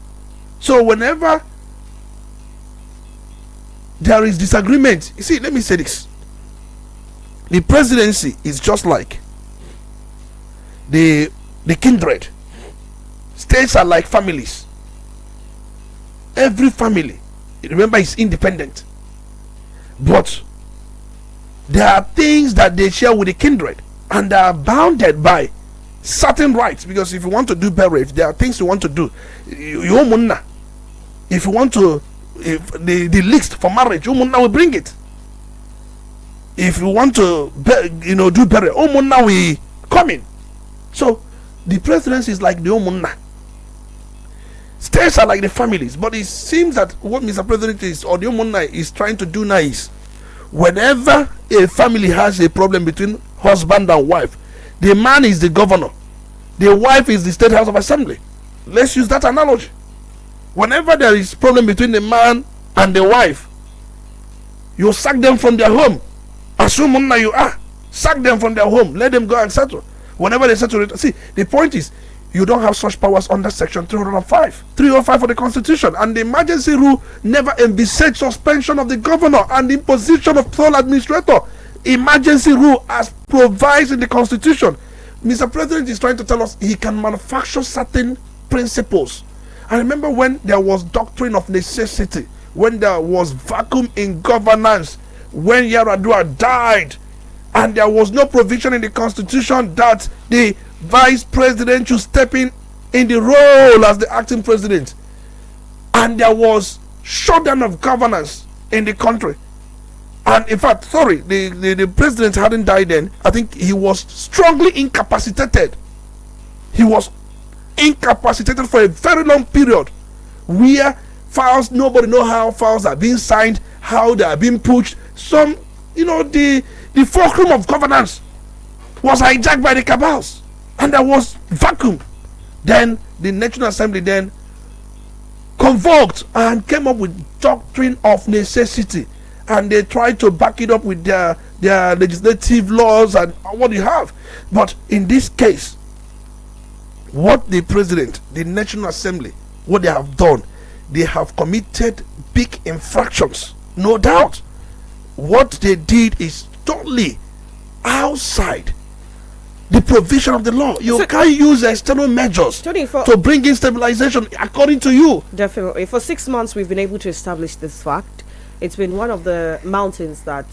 C: So whenever there is disagreement, you see, let me say this: the presidency is just like the kindred. States are like families. Every family, remember, is independent, but there are things that they share with the kindred, and they are bounded by certain rights. Because if you want to do burial, if there are things you want to do, if you want to, if the list for marriage, Umunna will bring it. If you want to, do burial, Umunna will come in. So the presidency is like the Umunna. States are like the families. But it seems that what Mr. President is, or the Umunna is trying to do now is, whenever a family has a problem between husband and wife, the man is the governor, the wife is the State House of Assembly. Let's use that analogy. Whenever there is problem between the man and the wife, you sack them from their home. Assume you are. Sack them from their home. Let them go and settle. Whenever they settle it. See, the point is, you don't have such powers under Section 305 of the Constitution. And the emergency rule never envisaged suspension of the governor and imposition of sole administrator. Emergency rule, as provides in the Constitution. Mr. President is trying to tell us he can manufacture certain principles. I remember when there was doctrine of necessity, when there was vacuum in governance, when Yaradua died, and there was no provision in the Constitution that the vice president should step in the role as the acting president, and there was shutdown of governance in the country. And in fact, the president hadn't died then. I think he was strongly incapacitated. He was incapacitated for a very long period, where files, nobody know how files are being signed, how they are being pushed. Some, the fulcrum of governance was hijacked by the cabals, and there was vacuum. Then the National Assembly then convoked and came up with doctrine of necessity, and they tried to back it up with their legislative laws and what you have. But in this case, what the president, the National Assembly, what they have done, they have committed big infractions, no doubt. What they did is totally outside the provision of the law. You can't use external measures to bring in stabilization, according to you.
B: Definitely. For 6 months, we've been able to establish this fact. It's been one of the mountains that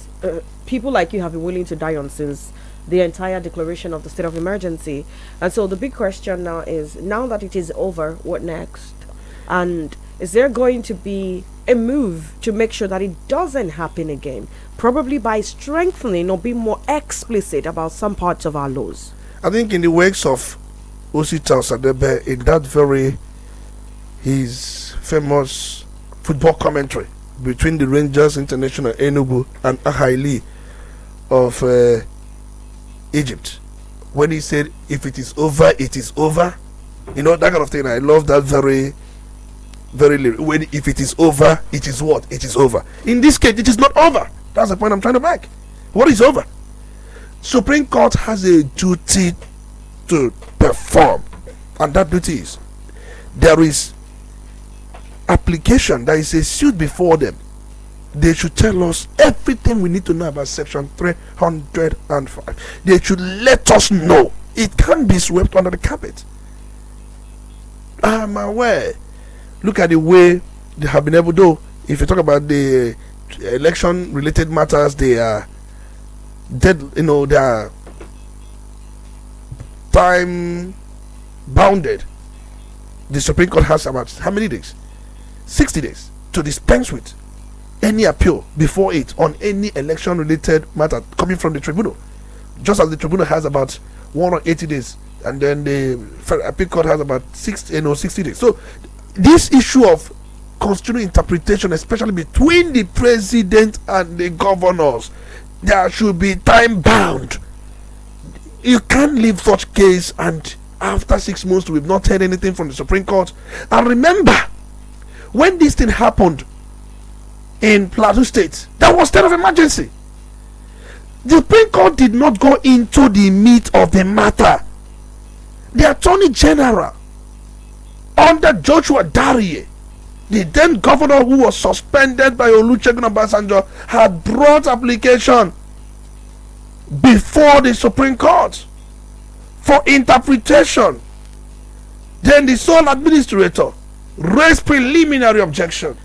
B: people like you have been willing to die on since the entire declaration of the state of emergency. And so the big question now is, now that it is over, what next? And is there going to be a move to make sure that it doesn't happen again, probably by strengthening or being more explicit about some parts of our laws?
C: I think in the wakes of Osita Sadebe, in that very his famous football commentary between the Rangers International Enugu and Ahaili of Egypt, when he said, if it is over, it is over, that kind of thing. I love that very when if it is over, it is what? It is over. In this case, it is not over. That's the point I'm trying to make. What is over? Supreme Court has a duty to perform, And that duty is there is application, there is a suit before them. They should tell us everything we need to know about section 305. They should let us know. It can't be swept under the carpet. I'm aware. Look at the way they have been able to. If you talk about the election related matters, they are dead, they are time bounded. The Supreme Court has about how many days? 60 days to dispense with any appeal before it on any election related matter coming from the tribunal, just as the tribunal has about 180 days, and then the appeal court has about 60 days. So this issue of constitutional interpretation, especially between the president and the governors, there should be time bound. You can't leave such case and after 6 months we've not heard anything from the Supreme Court. And remember, when this thing happened in Plateau State, there was state of emergency. The Supreme Court did not go into the meat of the matter. The Attorney General under Joshua Darie, the then governor who was suspended by Olusegun Obasanjo, had brought application before the Supreme Court for interpretation. Then the sole administrator raised preliminary objection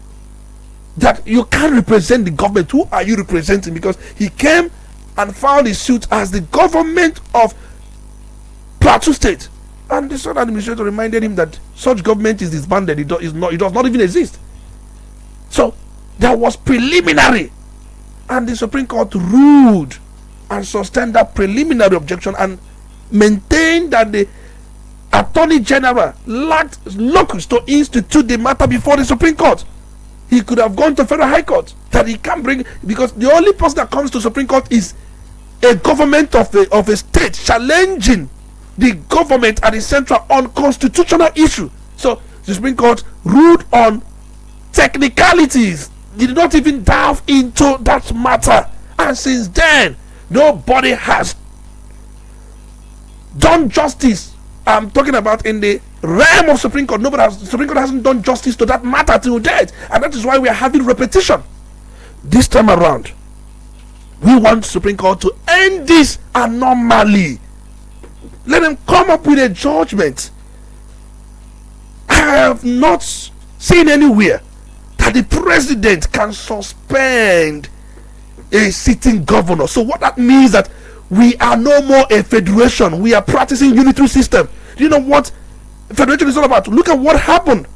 C: that you can't represent the government. Who are you representing? Because he came and filed his suit as the government of Plateau State, and the sole administrator reminded him that such government is disbanded. It does not even exist. So there was preliminary, and the Supreme Court ruled and sustained that preliminary objection and maintained that the Attorney General lacked locus to institute the matter before the Supreme Court. He could have gone to Federal High Court, that he can't bring, because the only person that comes to Supreme Court is a government of a state challenging the government at the central on constitutional issue. So the Supreme Court ruled on technicalities, did not even delve into that matter, and since then nobody has done justice. I'm talking about in the realm of Supreme Court. Supreme Court hasn't done justice to that matter till date, and that is why we are having repetition. This time around, we want Supreme Court to end this anomaly. Let them come up with a judgment. I have not seen anywhere that the president can suspend a sitting governor. So what that means that we are no more a federation. We are practicing unitary system. Do you know what federation is all about? Look at what happened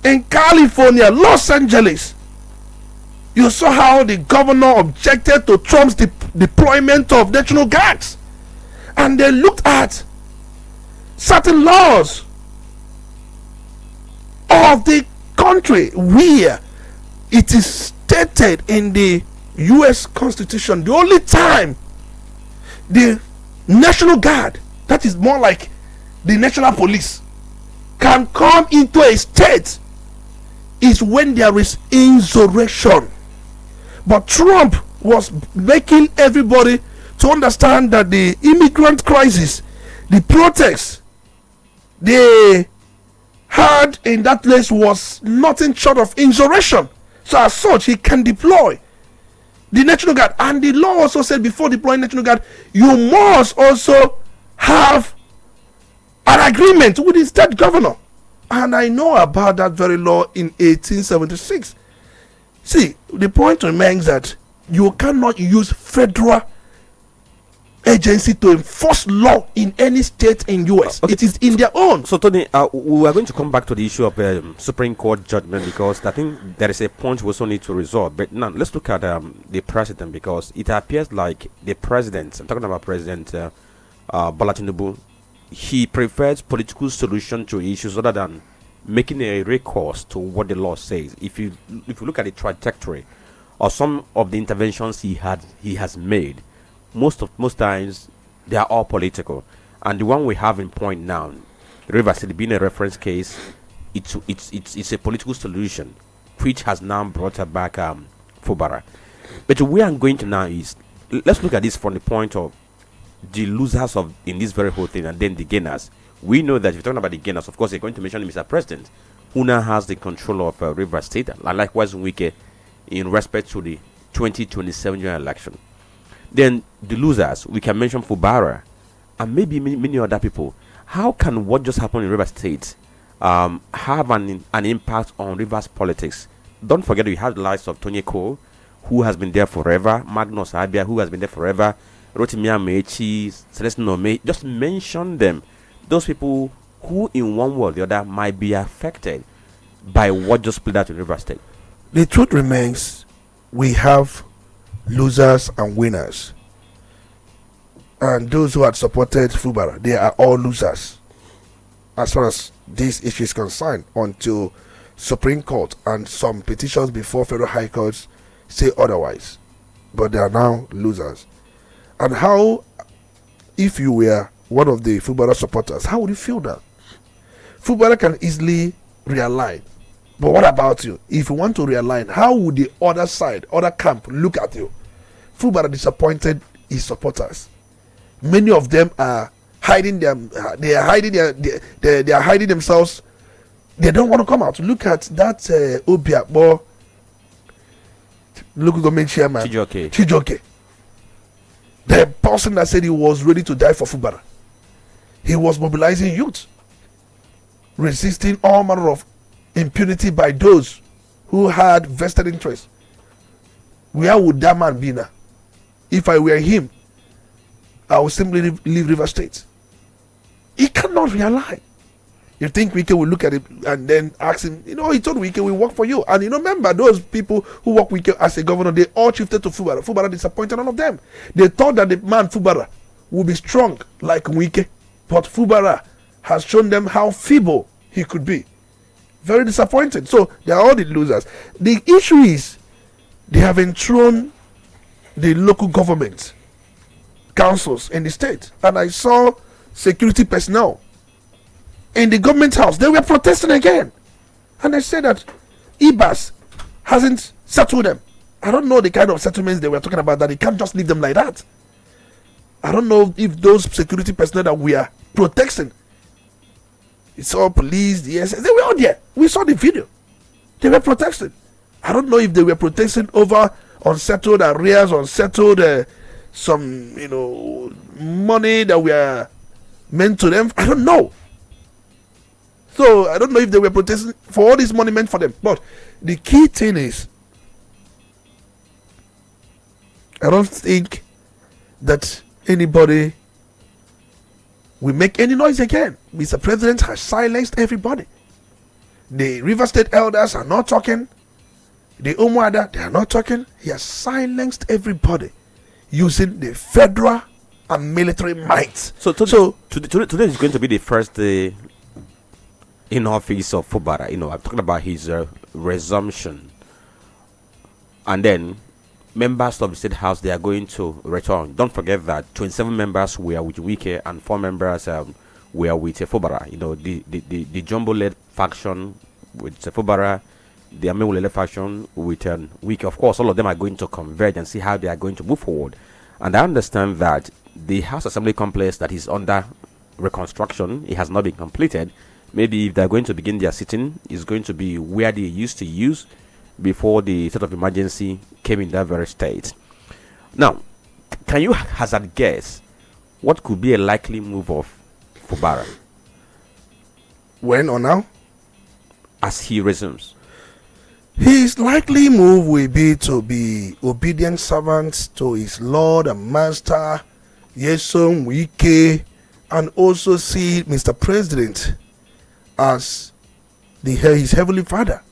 C: in California, Los Angeles. You saw how the governor objected to Trump's deployment of national guards, and they looked at certain laws of the country where it is stated in the US Constitution the only time the National Guard, that is more like the National Police, can come into a state is when there is insurrection. But Trump was making everybody to understand that the immigrant crisis, the protests they had in that place was nothing short of insurrection. So as such, he can deploy the National Guard. And the law also said before deploying National Guard, you must also have an agreement with the state governor. And I know about that very law in 1876. See, the point remains that you cannot use federal agency to enforce law in any state in US. Okay. It is in their own.
A: So Tony, we are going to come back to the issue of Supreme Court judgment, because I think there is a point we also need to resolve. But now let's look at the president, because it appears like the president, I'm talking about President Bola Tinubu, he prefers political solution to issues rather than making a recourse to what the law says. If you look at the trajectory or some of the interventions he has made, most times they are all political. And the one we have in point now, River City being a reference case, it's a political solution which has now brought her back Fubara. But where I'm going to now is, let's look at this from the point of the losers in this very whole thing, and then the gainers. We know that if you're talking about the gainers, of course, you're going to mention Mr. President, who now has the control of River State, and likewise Wike in respect to the 2027 general election. Then the losers, we can mention Fubara and maybe many other people. How can what just happened in River State have an impact on Rivers politics? Don't forget we have the likes of Tony Cole, who has been there forever, Magnus Abia, who has been there forever, Rotimi Amechi, Celestine Ome. Just mention them. Those people who in one way or the other might be affected by what just played out in River State.
C: The truth remains, we have losers and winners. And those who had supported Fubara, they are all losers as far as this issue is concerned, until Supreme Court and some petitions before Federal High Courts say otherwise. But they are now losers. And how, if you were one of the Fubara supporters, how would you feel that? Fubara can easily realign. But what about you? If you want to realign, how would the other side, other camp look at you? Fubara disappointed his supporters. Many of them are hiding them. They are hiding themselves. They don't want to come out. Look at that Obiakbo local government chairman Chijoke. The person that said he was ready to die for Fubara. He was mobilizing youth, resisting all manner of impunity by those who had vested interest. Where would that man be now? If I were him, I would simply leave River State. He cannot realign. You think Wike will look at it and then ask him, he told Wike will work for you. And remember, those people who work Wike as a governor, they all shifted to Fubara. Fubara disappointed all of them. They thought that the man Fubara would be strong like Wike. But Fubara has shown them how feeble he could be. Very disappointed. So they are all the losers. The issue is they have enthroned the local government councils in the state. And I saw security personnel in the government house. They were protesting again. And I said that IBAS hasn't settled them. I don't know the kind of settlements they were talking about, that they can't just leave them like that. I don't know if those security personnel that we are protecting, it's all police, the SS, they were all there. We saw the video. They were protesting. I don't know if they were protesting over unsettled arrears, unsettled some money that were meant to them. I don't know. So I don't know if they were protesting for all this money meant for them. But the key thing is, I don't think that anybody will make any noise again. Mr. President has silenced everybody. The River State elders are not talking. The Umuada, they are not talking. He has silenced everybody using the federal and military might. So
A: today is going to be the first day in office of Fubara. I'm talking about his resumption. And then members of the State House, they are going to return. Don't forget that 27 members were with Wike and 4 members were with Fubara. The Jumbo-led faction with Fubara, the Amewule-led faction with Wike. Of course, all of them are going to converge and see how they are going to move forward. And I understand that the House Assembly complex that is under reconstruction, it has not been completed. Maybe if they're going to begin their sitting, it's going to be where they used to use before the state of emergency came in that very state. Now, can you hazard guess what could be a likely move of Fubara?
C: When or now?
A: As he resumes.
C: His likely move will be to be obedient servants to his Lord and Master, Yeson Wike, and also see Mr. President as his heavenly father.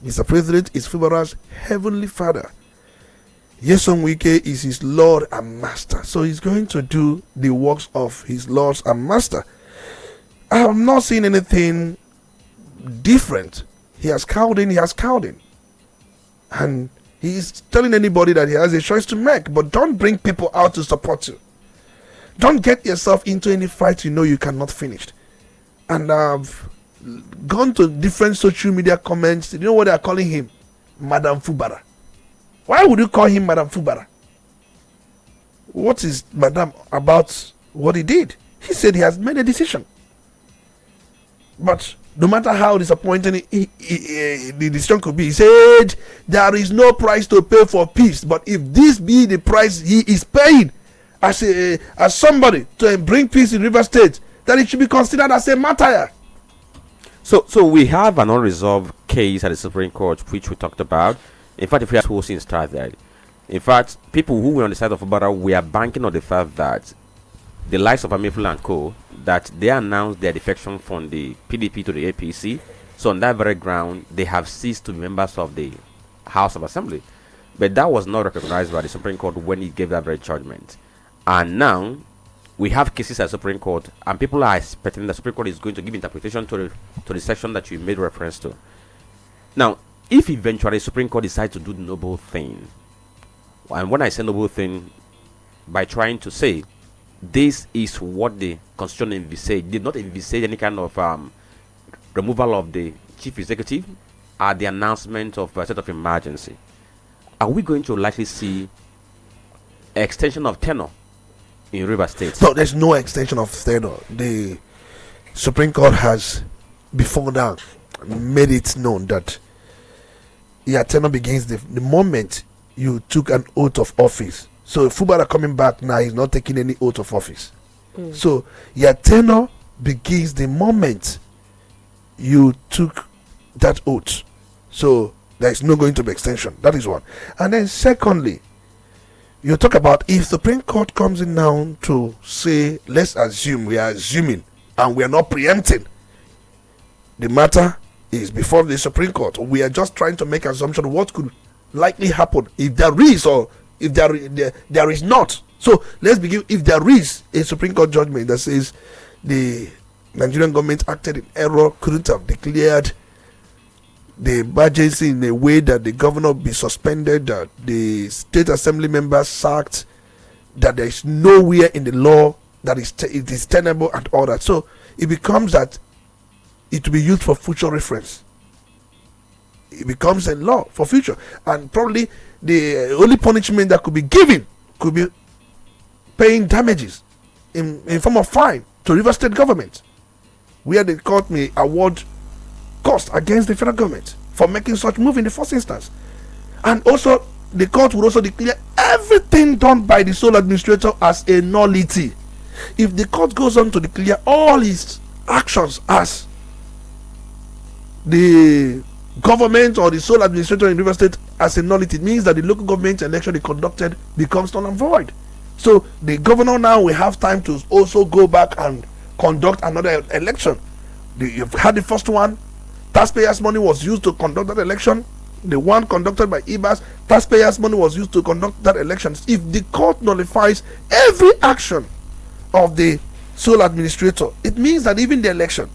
C: Mr. President is Fubara's heavenly father. Yeson Wike is his Lord and Master. So he's going to do the works of his Lord and Master. I have not seen anything different. He has cowed in. And he's telling anybody that he has a choice to make. But don't bring people out to support you. Don't get yourself into any fight you cannot finish. And I've gone to different social media comments. You know what they are calling him? Madam Fubara. Why would you call him Madam Fubara? What is Madam about what he did? He said he has made a decision. But no matter how disappointing the decision could be, he said there is no price to pay for peace. But if this be the price he is paying as somebody to bring peace in River State, then it should be considered as a martyr.
A: So we have an unresolved case at the Supreme Court, which we talked about. In fact, if we had whole scene started, in fact, people who were on the side of Udala, we are banking on the fact that the likes of Amifula and Co, that they announced their defection from the PDP to the APC. So on that very ground, they have ceased to be members of the House of Assembly. But that was not recognized by the Supreme Court when it gave that very judgment. And now we have cases at the Supreme Court, and people are expecting the Supreme Court is going to give interpretation to the section that you made reference to. Now, if eventually the Supreme Court decides to do the noble thing, and when I say noble thing, by trying to say this is what the Constitution envisaged, did not envisage any kind of removal of the chief executive at the announcement of a state of emergency, are we going to likely see extension of tenure in River State?
C: No, there's no extension of tenure. The Supreme Court has before now made it known that tenure begins the moment you took an oath of office. So Fubara coming back now, he's not taking any oath of office. So your tenure begins the moment you took that oath. So there is no going to be extension. That is one. And then secondly, you talk about if Supreme Court comes in now to say, let's assume, we are assuming and we are not preempting. The matter is before the Supreme Court. We are just trying to make assumption of what could likely happen if there is or if there is not. So let's begin. If there is a Supreme Court judgment that says the Nigerian government acted in error, couldn't have declared the emergency in a way that the governor be suspended, that the state assembly members sacked, that there is nowhere in the law that it is tenable and all that. So it becomes that it will be used for future reference. It becomes a law for future, and probably the only punishment that could be given could be paying damages in form of fine to River State government, where the court may award cost against the federal government for making such move in the first instance. And also the court would also declare everything done by the sole administrator as a nullity. If the court goes on to declare all his actions as the government or the sole administrator in River State as a nullity, it means that the local government election he conducted becomes null and void. So the governor now will have time to also go back and conduct another election. You've had the first one, taxpayers' money was used to conduct that election. The one conducted by IBAS, taxpayers' money was used to conduct that election. If the court nullifies every action of the sole administrator, it means that even the election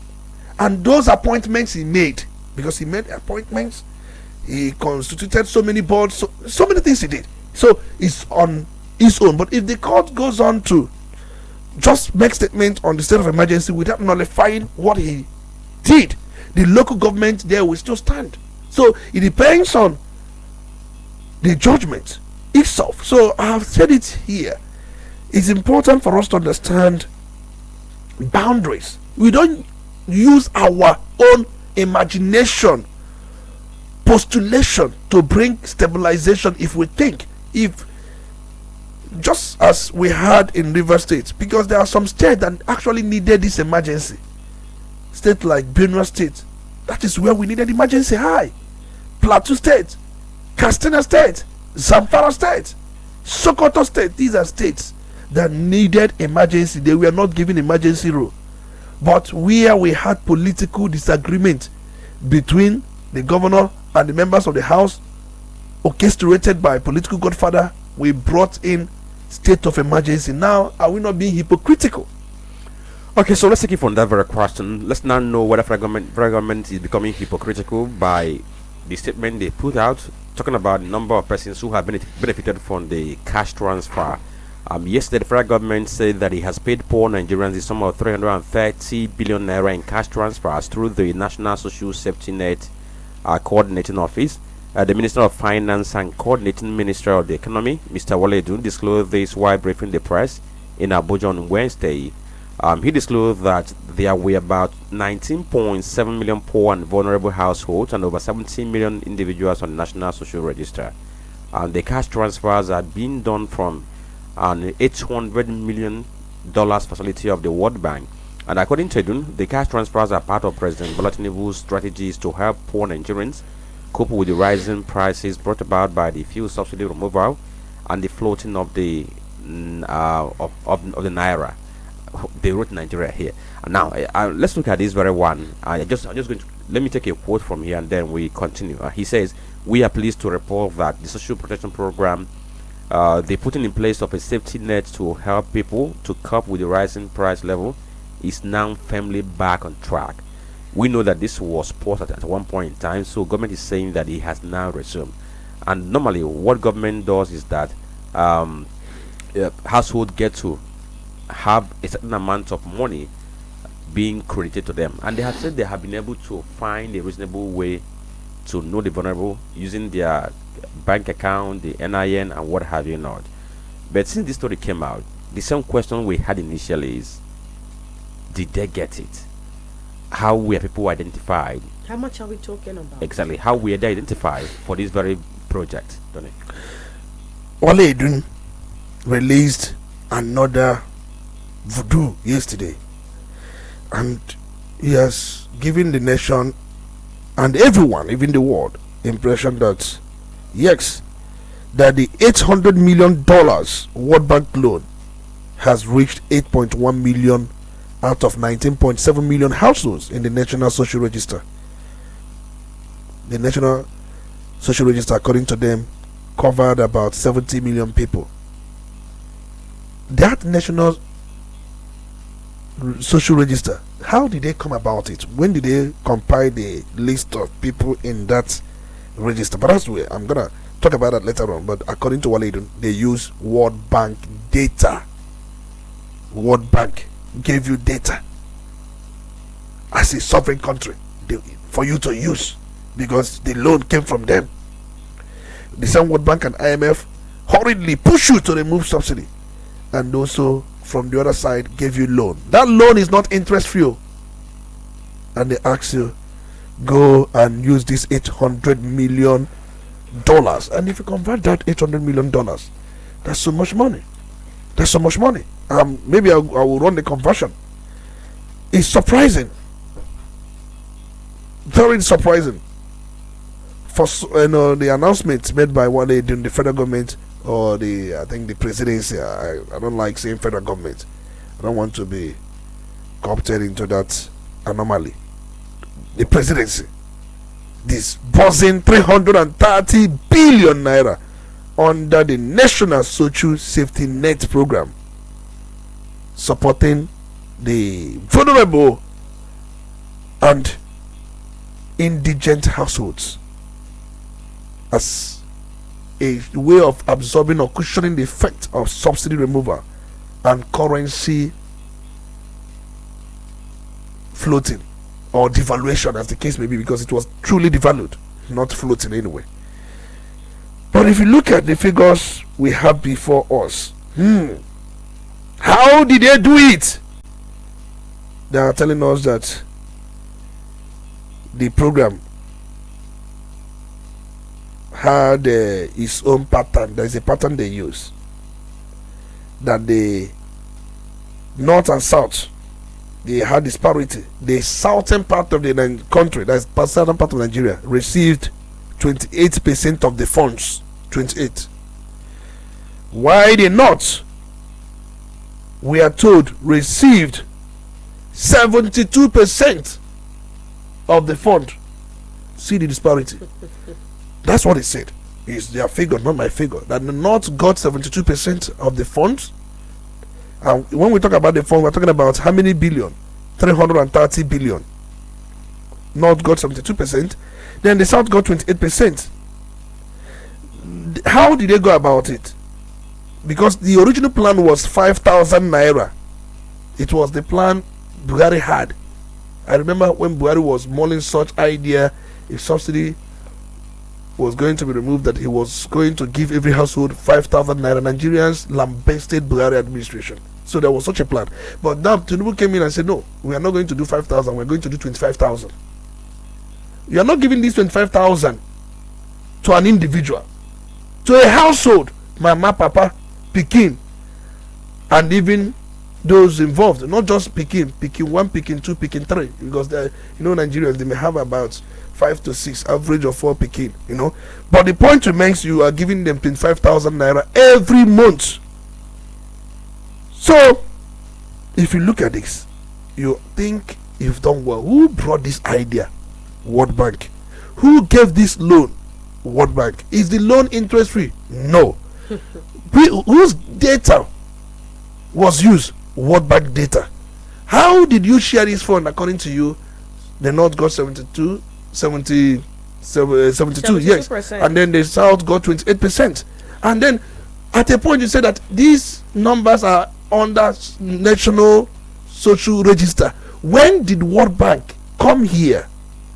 C: and those appointments he made, because he made appointments, he constituted so many boards, so many things he did. So it's on his own. But if the court goes on to just make statement on the state of emergency without nullifying what he did, the local government there will still stand. So it depends on the judgment itself. So I have said it here. It's important for us to understand boundaries. We don't use our own imagination, postulation to bring stabilization. If we think, if just as we had in River State, because there are some states that actually needed this emergency. State like Benue State, that is where we needed emergency high. Plateau State, Katsina State, Zamfara State, Sokoto State, these are states that needed emergency. They were not given emergency rule. But where we had political disagreement between the governor and the members of the house, orchestrated by political godfather, we brought in state of emergency. Now, are we not being hypocritical?
A: Okay, so let's take it from that very question. Let's now know whether federal government is becoming hypocritical by the statement they put out, talking about the number of persons who have benefited from the cash transfer. Yesterday, the federal government said that it has paid poor Nigerians the sum of 330 billion naira in cash transfers through the National Social Safety Net Coordinating Office. The Minister of Finance and Coordinating Minister of the Economy, Mr. Wale Edun, disclosed this while briefing the press in Abuja on Wednesday. He disclosed that there were about 19.7 million poor and vulnerable households and over 17 million individuals on the National Social Register. And the cash transfers are being done from an $800 million facility of the World Bank. And according to Edun, the cash transfers are part of President Bola Tinubu's strategies to help poor Nigerians cope with the rising prices brought about by the fuel subsidy removal and the floating of the of the naira. They wrote Nigeria here. And now let's look at this very one. I'm just going to let me take a quote from here and then we continue. He says, "We are pleased to report that the social protection program they putting in place of a safety net to help people to cope with the rising price level is now firmly back on track. We know that this was paused at one point in time, so government is saying that it has now resumed. And normally, what government does is that household get to have a certain amount of money being credited to them, and they have said they have been able to find a reasonable way to know the vulnerable using their bank account, the NIN, and what have you not. But since this story came out, the same question we had initially is, did they get it? How were people identified?
B: How much are we talking about?
A: Exactly. How were they identified for this very project, Tony?
C: Wale Edun released another voodoo yesterday, and he has given the nation and everyone, even the world, impression that yes, that the $800 million World Bank loan has reached 8.1 million out of 19.7 million households in the National Social Register. The National Social Register, according to them, covered about 70 million people. That National Social Register, how did they come about it? When did they compile the list of people in that register? But that's where I'm gonna talk about that later on. But according to Walidun, they use World Bank data. World Bank gave you data as a sovereign country for you to use because the loan came from them. The same World Bank and IMF hurriedly push you to remove subsidy, and also from the other side gave you loan. That loan is not interest free, and they ask you go and use this $800 million, and if you convert that $800 million, that's so much money. That's so much money. Maybe I will run the conversion. It's surprising, very surprising. For the announcements made by what they do in the federal government or I think the presidency. I don't like saying federal government. I don't want to be co-opted into that anomaly. The presidency, this buzzing 330 billion naira under the National Social Safety Net program, supporting the vulnerable and indigent households as a way of absorbing or cushioning the effect of subsidy removal and currency floating or devaluation, as the case may be, because it was truly devalued, not floating anyway. But if you look at the figures we have before us, how did they do it? They are telling us that the program had its own pattern. There is a pattern they use, that the north and south, they had disparity. The southern part of the country, that is the southern part of Nigeria, received 28% of the funds. 28. Why the north, we are told, received 72% of the fund. See the disparity. That's what he said. It's their figure, not my figure. That the north got 72% of the funds. And when we talk about the fund, we're talking about how many billion? 330 billion. North got 72%. Then the south got 28%. How did they go about it? Because the original plan was 5,000 naira. It was the plan Buhari had. I remember when Buhari was mulling such idea, if subsidy was going to be removed, that he was going to give every household 5,000 naira. Nigerians lambasted Buhari administration. So there was such a plan. But now Tinubu came in and said, no, we are not going to do 5,000, we're going to do 25,000. You are not giving this 25,000 to an individual, to a household, mama, papa, pikin, and even those involved, not just pikin 1, pikin 2, pikin 3, because Nigerians, they may have about 5 to 6, average of 4 pikin, but the point remains, you are giving them 25,000 naira every month. So if you look at this, you think you've done well. Who brought this idea? World Bank. Who gave this loan? World Bank. Is the loan interest free? No. Whose data was used? World Bank data. How did you share this fund? According to you, the North got 72, yes, and then the South got 28%. And then at a point you said that these numbers are under National Social Register. When did World Bank come here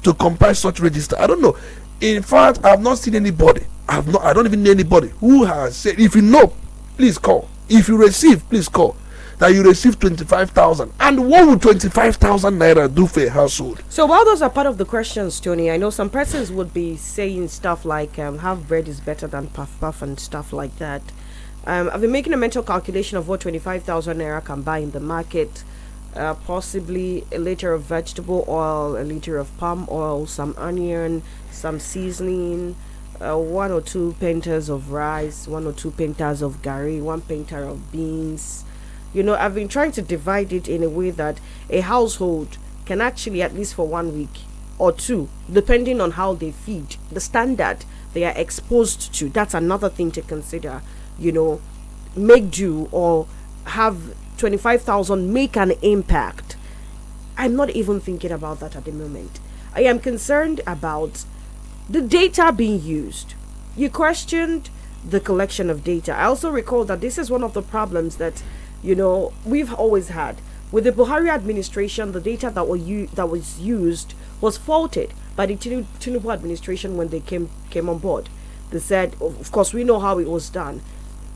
C: to compile such register? I don't know. In fact, I have not seen anybody. I don't even know anybody who has said, if you know, please call. If you receive, please call. That you receive 25,000. And what would 25,000 naira do for a household?
B: So while those are part of the questions, Tony, I know some persons would be saying stuff like half bread is better than puff puff and stuff like that. I've been making a mental calculation of what 25,000 naira can buy in the market. Possibly a liter of vegetable oil, a liter of palm oil, some onion, some seasoning, 1 or 2 pentas of rice, 1 or 2 pentas of gari, 1 penta of beans. I've been trying to divide it in a way that a household can actually, at least for 1 week or 2, depending on how they feed, the standard they are exposed to. That's another thing to consider. Make do or have 25,000 make an impact. I'm not even thinking about that at the moment. I am concerned about the data being used. You questioned the collection of data. I also recall that this is one of the problems that we've always had with the Buhari administration. The data that was used was faulted by the Tinubu administration when they came on board. They said, of course, we know how it was done.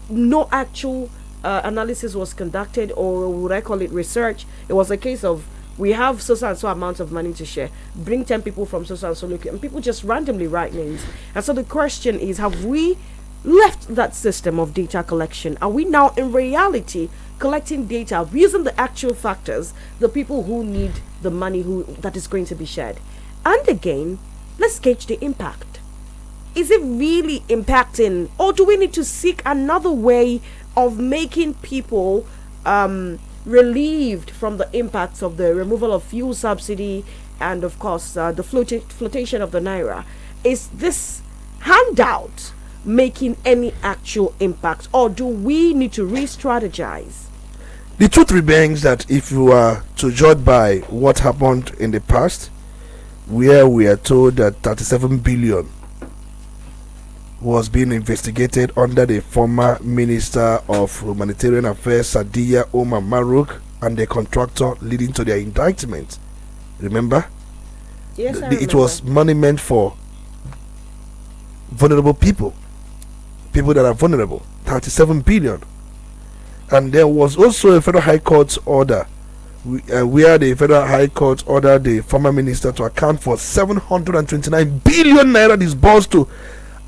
B: No actual analysis was conducted, or would I call it research. It was a case of, we have so and so amount of money to share, bring 10 people from so and so location, and people just randomly write names. And so the question is, have we left that system of data collection? Are we now in reality collecting data using the actual factors, the people who need the money that is going to be shared? And again, let's gauge the impact. Is it really impacting, or do we need to seek another way of making people relieved from the impacts of the removal of fuel subsidy and, of course, the flotation of the naira? Is this handout making any actual impact, or do we need to re-strategize?
C: The truth remains that if you are to judge by what happened in the past, where we are told that 37 billion was being investigated under the former Minister of Humanitarian Affairs, Sadiya Omar Maruk, and the contractor, leading to their indictment. Remember?
B: Yes, I remember.
C: It was money meant for vulnerable people that are vulnerable. 37 billion. And there was also a Federal High Court order where the Federal High Court ordered the former minister to account for 729 billion naira disbursed to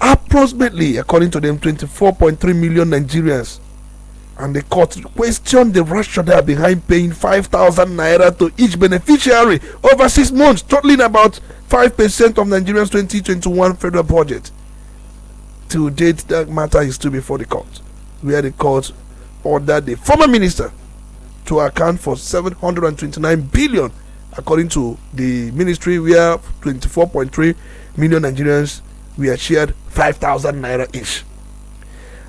C: approximately, according to them, 24.3 million Nigerians. And the court questioned the rationale behind paying 5,000 naira to each beneficiary over 6 months, totaling about 5% of Nigeria's 2021 federal budget. To date, that matter is still before the court, where the court ordered the former minister to account for 729 billion, according to the ministry, where 24.3 million Nigerians were shared 5,000 naira each.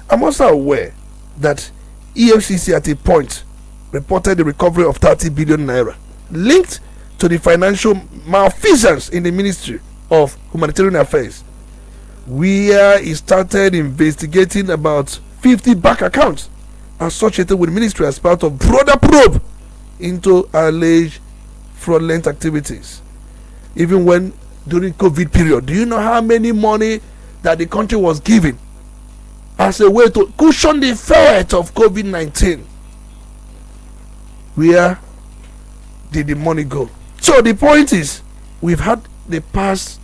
C: I'm also aware that EFCC at a point reported the recovery of 30 billion naira linked to the financial malfeasance in the Ministry of Humanitarian Affairs, where it started investigating about 50 bank accounts associated with the ministry as part of broader probe into alleged fraudulent activities. Even when during COVID period, do you know how many money that the country was giving as a way to cushion the effect of COVID-19? Where did the money go? So the point is, we've had the past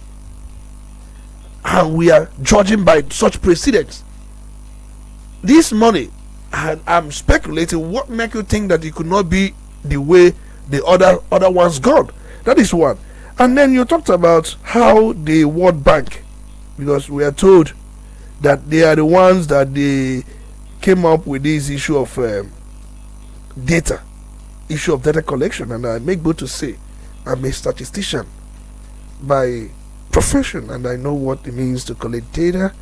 C: and we are judging by such precedents. This money, and I'm speculating, what make you think that it could not be the way the other ones gone? That is one. And then you talked about how the World Bank, because we are told that they are the ones that they came up with this issue of data collection. And I make bold to say, I'm a statistician by profession, and I know what it means to collect data.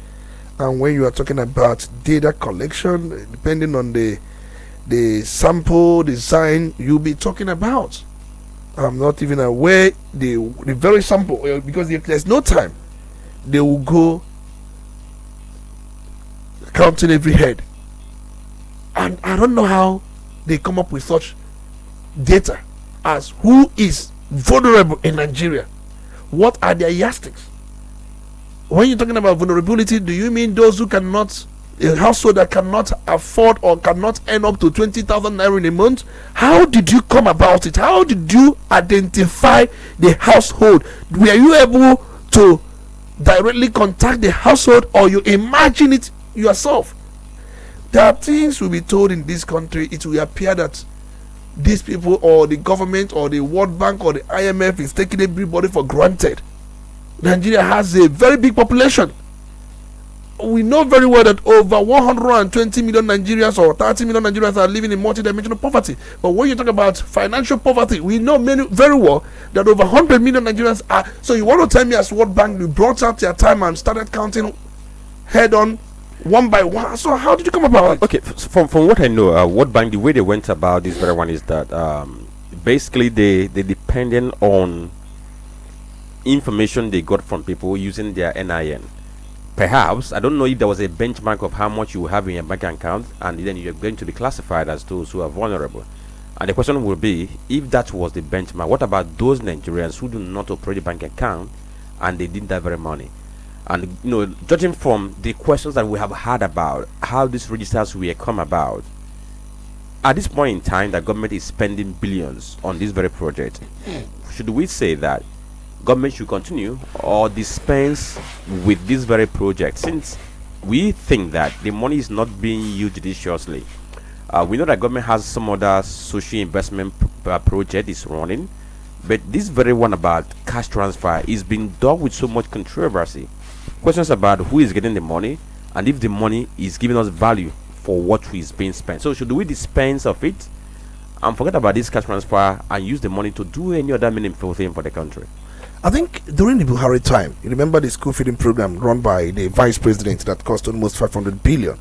C: And when you are talking about data collection, depending on the sample design you'll be talking about, I'm not even aware the very sample, because if there's no time, they will go counting every head, and I don't know how they come up with such data as who is vulnerable in Nigeria. What are their yardsticks? When you're talking about vulnerability, do you mean those who cannot, a household that cannot afford or cannot earn up to 20,000 naira in a month? How did you come about it? How did you identify the household? Were you able to directly contact the household, or you imagine it yourself? There are things will be told in this country. It will appear that these people or the government or the World Bank or the IMF is taking everybody for granted. Nigeria has a very big population. We know very well that over 120 million Nigerians or 30 million Nigerians are living in multidimensional poverty. But when you talk about financial poverty, we know very well that over 100 million Nigerians are. So you want to tell me, as World Bank, you brought out their time and started counting head on, one by one? So how did you come about it?
A: Okay, from what I know, World Bank, the way they went about this very one is that basically they depended on information they got from people using their NIN. Perhaps, I don't know if there was a benchmark of how much you have in your bank account, and then you're going to be classified as those who are vulnerable. And the question will be, if that was the benchmark, what about those Nigerians who do not operate a bank account and they didn't have very money? And judging from the questions that we have had about how these registers will come about, at this point in time, the government is spending billions on this very project. Should we say that government should continue or dispense with this very project, since we think that the money is not being used judiciously? We know that government has some other social investment project is running, but this very one about cash transfer is being done with so much controversy. Questions about who is getting the money and if the money is giving us value for what is being spent. So should we dispense of it and forget about this cash transfer and use the money to do any other meaningful thing for the country?
C: I think during the Buhari time, you remember the school feeding program run by the vice president that cost almost 500 billion,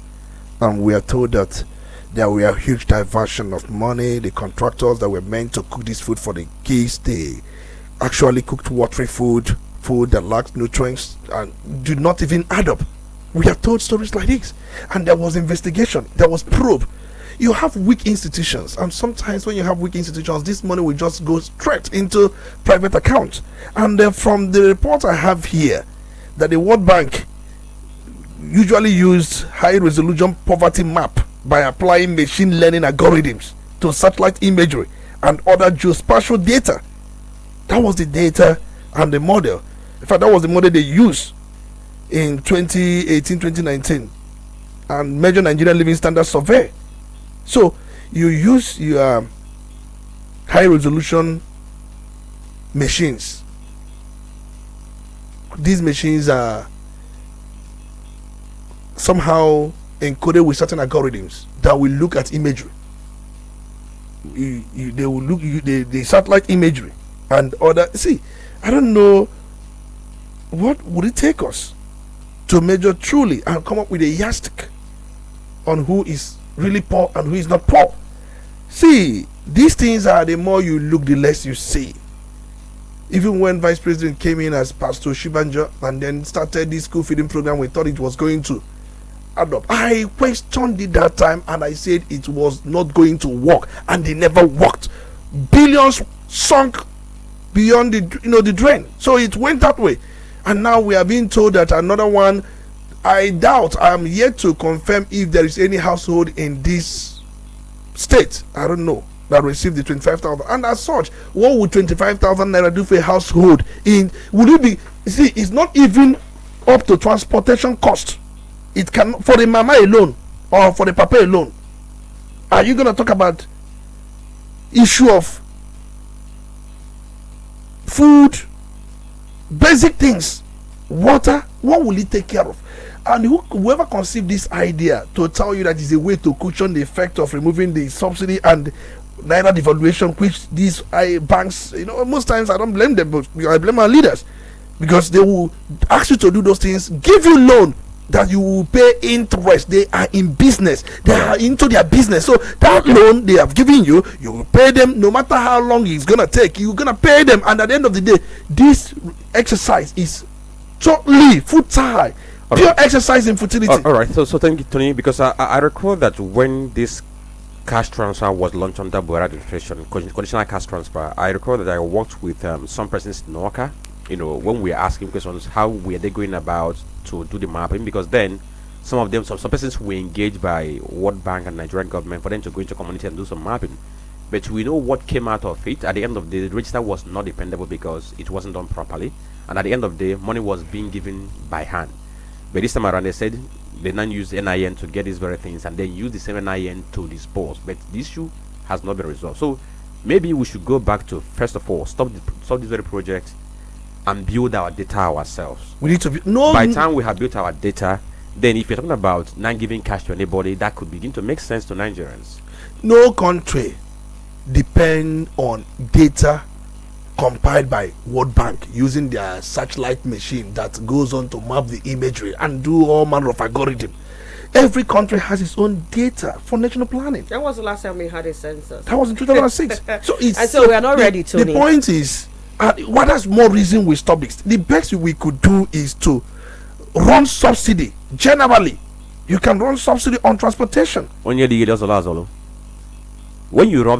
C: and we are told that there were a huge diversion of money. The contractors that were meant to cook this food for the kids, they actually cooked watery food that lacked nutrients and did not even add up. We are told stories like this, and there was investigation, there was probe. You have weak institutions, and sometimes when you have weak institutions, this money will just go straight into private accounts. And from the report I have here, that the World Bank usually used high resolution poverty map by applying machine learning algorithms to satellite imagery and other geospatial data. That was the data and the model. In fact, that was the model they used in 2018-2019 and Major Nigerian Living Standard Survey. So you use your high resolution machines. These machines are somehow encoded with certain algorithms that will look at imagery. They will look the satellite imagery and other. See, I don't know what would it take us to measure truly and come up with a yardstick on who is really poor and who is not poor. See, these things are, the more you look, the less you see. Even when Vice President came in as Pastor Shibanja and then started this school feeding program, we thought it was going to add up. I questioned it that time and I said it was not going to work, and they never worked. Billions sunk beyond the drain. So it went that way. And now we are being told that another one. I doubt, I am yet to confirm if there is any household in this state, I don't know, that receive the 25,000. And as such, what would 25,000 naira do for a household? Would it be? See, it's not even up to transportation cost. It can for the mama alone or for the papa alone. Are you going to talk about issue of food, basic things, water? What will it take care of? And whoever conceived this idea to tell you that is a way to cushion the effect of removing the subsidy and naira devaluation, which these banks, most times I don't blame them, but I blame our leaders, because they will ask you to do those things, give you loan that you will pay interest. They are in business, they are into their business, so that loan they have given you, you will pay them no matter how long it's gonna take. You're gonna pay them, and at the end of the day, this exercise is totally futile. Pure exercise in futility.
A: All right, so thank you, Tony, because I recall that when this cash transfer was launched under Buhari administration, conditional cash transfer, I recall that I worked with some persons in Noka, when we were asking questions, how were they going about to do the mapping, because then some persons were engaged by World Bank and Nigerian government for them to go into community and do some mapping. But we know what came out of it. At the end of the day, the register was not dependable because it wasn't done properly, and at the end of the day, money was being given by hand. But this time around, they said they now use NIN to get these very things and then use the same NIN to dispose. But the issue has not been resolved. So maybe we should go back to, first of all, stop this very project and build our data ourselves.
C: We need to
A: by the time we have built our data, then if you're talking about not giving cash to anybody, that could begin to make sense to Nigerians.
C: No country depend on data compiled by World Bank using their satellite machine that goes on to map the imagery and do all manner of algorithm. Every country has its own data for national planning.
B: When was the last time we had a census?
C: That was in 2006.
B: So we are not ready, Tony.
C: The point is, what has more reason we stop this? The best we could do is to run subsidy. Generally, you can run subsidy on transportation.
A: When you run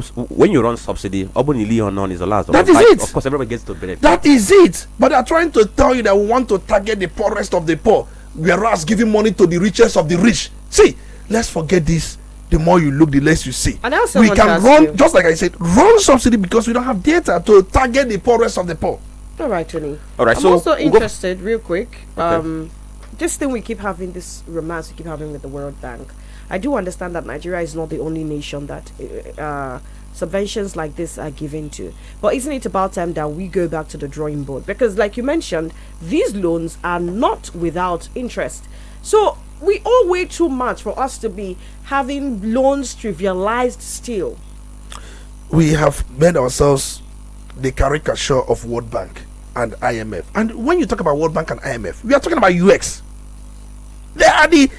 A: subsidy,
C: that is it.
A: Of course, everybody gets to benefit.
C: That is it. But they are trying to tell you that we want to target the poorest of the poor, whereas giving money to the richest of the rich. See, let's forget this. The more you look, the less you see.
B: And also
C: we can run, just like I said, run subsidy because we don't have data to target the poorest of the poor.
B: All right, Tony.
A: All right.
B: I'm
A: so
B: also interested, real quick.
A: Okay.
B: This thing we keep having, this romance we keep having with the World Bank. I do understand that Nigeria is not the only nation that subventions like this are given to. But isn't it about time that we go back to the drawing board? Because like you mentioned, these loans are not without interest. So we owe way too much for us to be having loans trivialized still.
C: We have made ourselves the caricature of World Bank and IMF. And when you talk about World Bank and IMF, we are talking about UX. They are the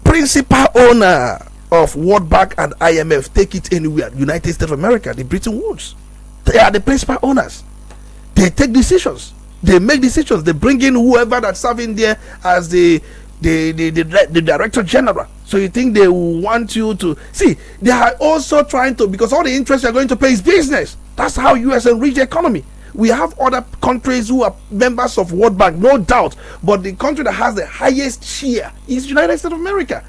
C: principal owner of World Bank and IMF. Take it anywhere, United States of America, the Bretton Woods. They are the principal owners. They take decisions. They make decisions. They bring in whoever that's serving there as the director general. So you think they will want you to see? They are also trying to, because all the interest you are going to pay is business. That's how US enrich the economy. We have other countries who are members of World Bank, no doubt, but the country that has the highest share is United States of America.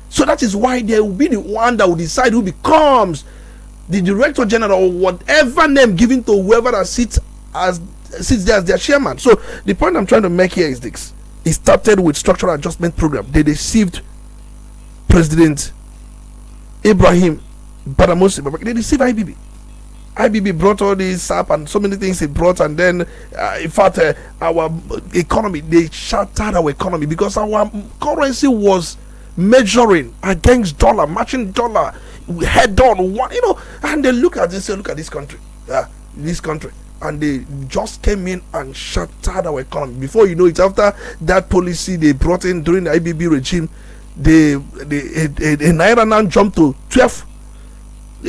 C: So that is why they will be the one that will decide who becomes the director general or whatever name given to whoever that sits there as their chairman. So the point I'm trying to make here is this: it started with structural adjustment program. They deceived President Ibrahim Badamasi. They deceived IBB. IBB brought all this up and so many things it brought, and then in fact our economy, they shattered our economy because our currency was measuring against dollar, matching dollar head on one, and they look at this country, and they just came in and shattered our economy. Before you know it, after that policy they brought in during the IBB regime, the naira now jumped to 12. A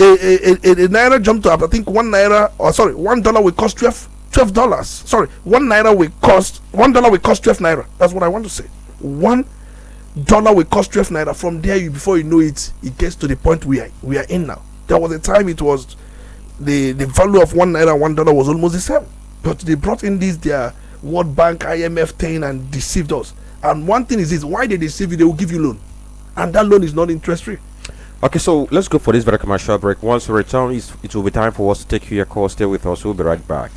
C: naira jumped to, I think, $1 will cost $12. Sorry, $1 will cost $12 naira. That's what I want to say. $1 will cost 12 naira. From there, before you know it, it gets to the point we are in now. There was a time it was the value of $1 was almost the same. But they brought in their World Bank, IMF thing and deceived us. And one thing is this: why they deceive you, they will give you loan, and that loan is not interest free.
A: Okay, so let's go for this very commercial break. Once we return, it will be time for us to take your call. Stay with us. We'll be right back.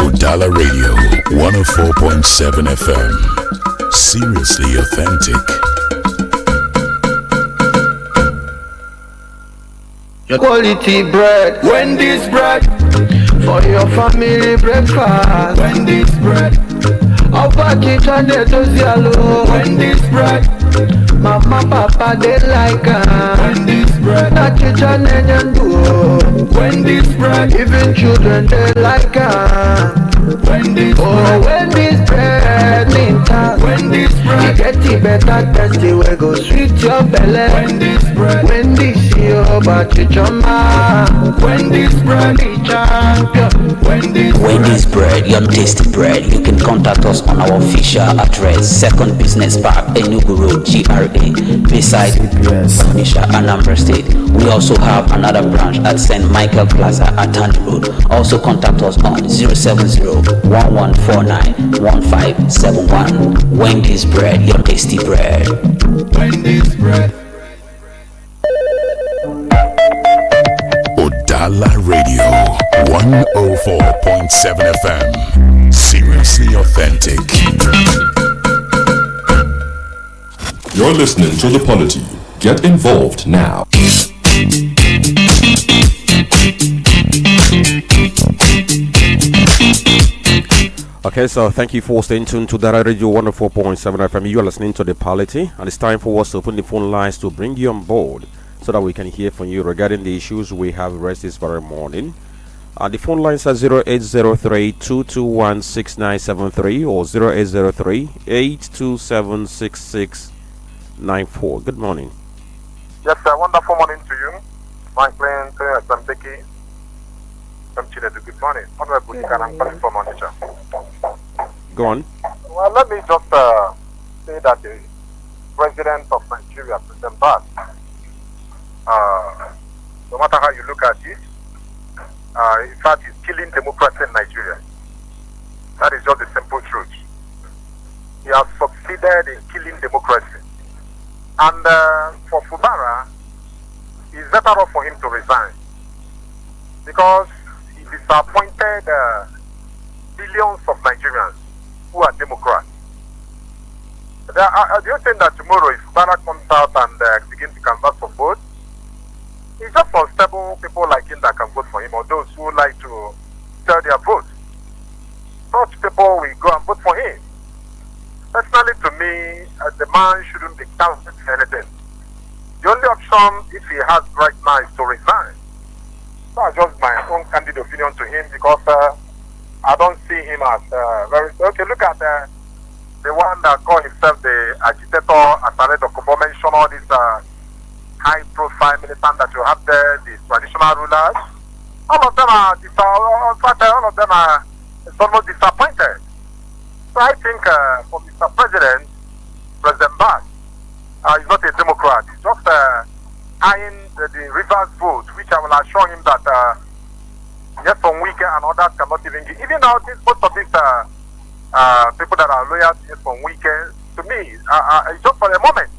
E: Udala Radio 104.7 FM. Seriously authentic.
F: Quality bread, Wendy's bread, for your family breakfast. Wendy's bread, Opa kitchen they do yellow. Wendy's bread, Mama Papa they like Wendy's bread, na kitchen and do. Wendy's bread, even children they like Wendy's bread, Wendy's bread, minta. Wendy's bread, you get the better tasty we go sweet your belly. Wendy's bread, Wendy's your bachchama. Wendy's bread, the champion.
G: Wendy's bread, your tasty bread. You can contact us on our official address, Second Business Park, Enugu Road, GRA, beside Onitsha, Anambra State. We also have another branch at St. Michael Plaza at Tandy Road. Also contact us on 070-1149-1571. Wendy's bread, your tasty bread.
F: Wendy's bread.
E: Udala Radio 104.7 FM. Seriously authentic.
D: You're listening to The Polity. Get involved now.
A: Okay, so thank you for staying tuned to Udala Radio 104.7 FM. You are listening to The Polity, and it's time for us to open the phone lines to bring you on board so that we can hear from you regarding the issues we have raised this very morning. The phone lines are 0803-221-6973 or 0803-827-6694. Good morning.
H: Yes, sir. Wonderful morning to you. Franklin Sambeki from Chinedu. Good morning. Honorable Ika, I'm calling from Onitsha.
A: Go on.
H: Well, let me just say that the President of Nigeria, President Buhari, no matter how you look at it, in fact, he's killing democracy in Nigeria. That is just the simple truth. He has succeeded in killing democracy. And for Fubara, it's better off for him to resign because he disappointed billions of Nigerians who are Democrats. Do you think that tomorrow, if Fubara comes out and begins to canvass for vote, it's just unstable people like him that can vote for him, or those who like to sell their vote. Such people will go and vote for him. Personally, to me, the man shouldn't be counted for anything. The only option, if he has right now, is to resign. That's just my own candid opinion to him because I don't see him as very... Okay, look at the one that called himself the agitator, as I read the Kubo mention all these high-profile militants that you have there, the traditional rulers. All of them are, all of them are almost disappointed. So I think for Mr. President, President Buhari is not a Democrat. He's just eyeing the reverse vote, which I will assure him that yes, on weekend and others cannot even give. Even now, most of these people that are loyal to yes, on weekend, to me, it's just for a moment.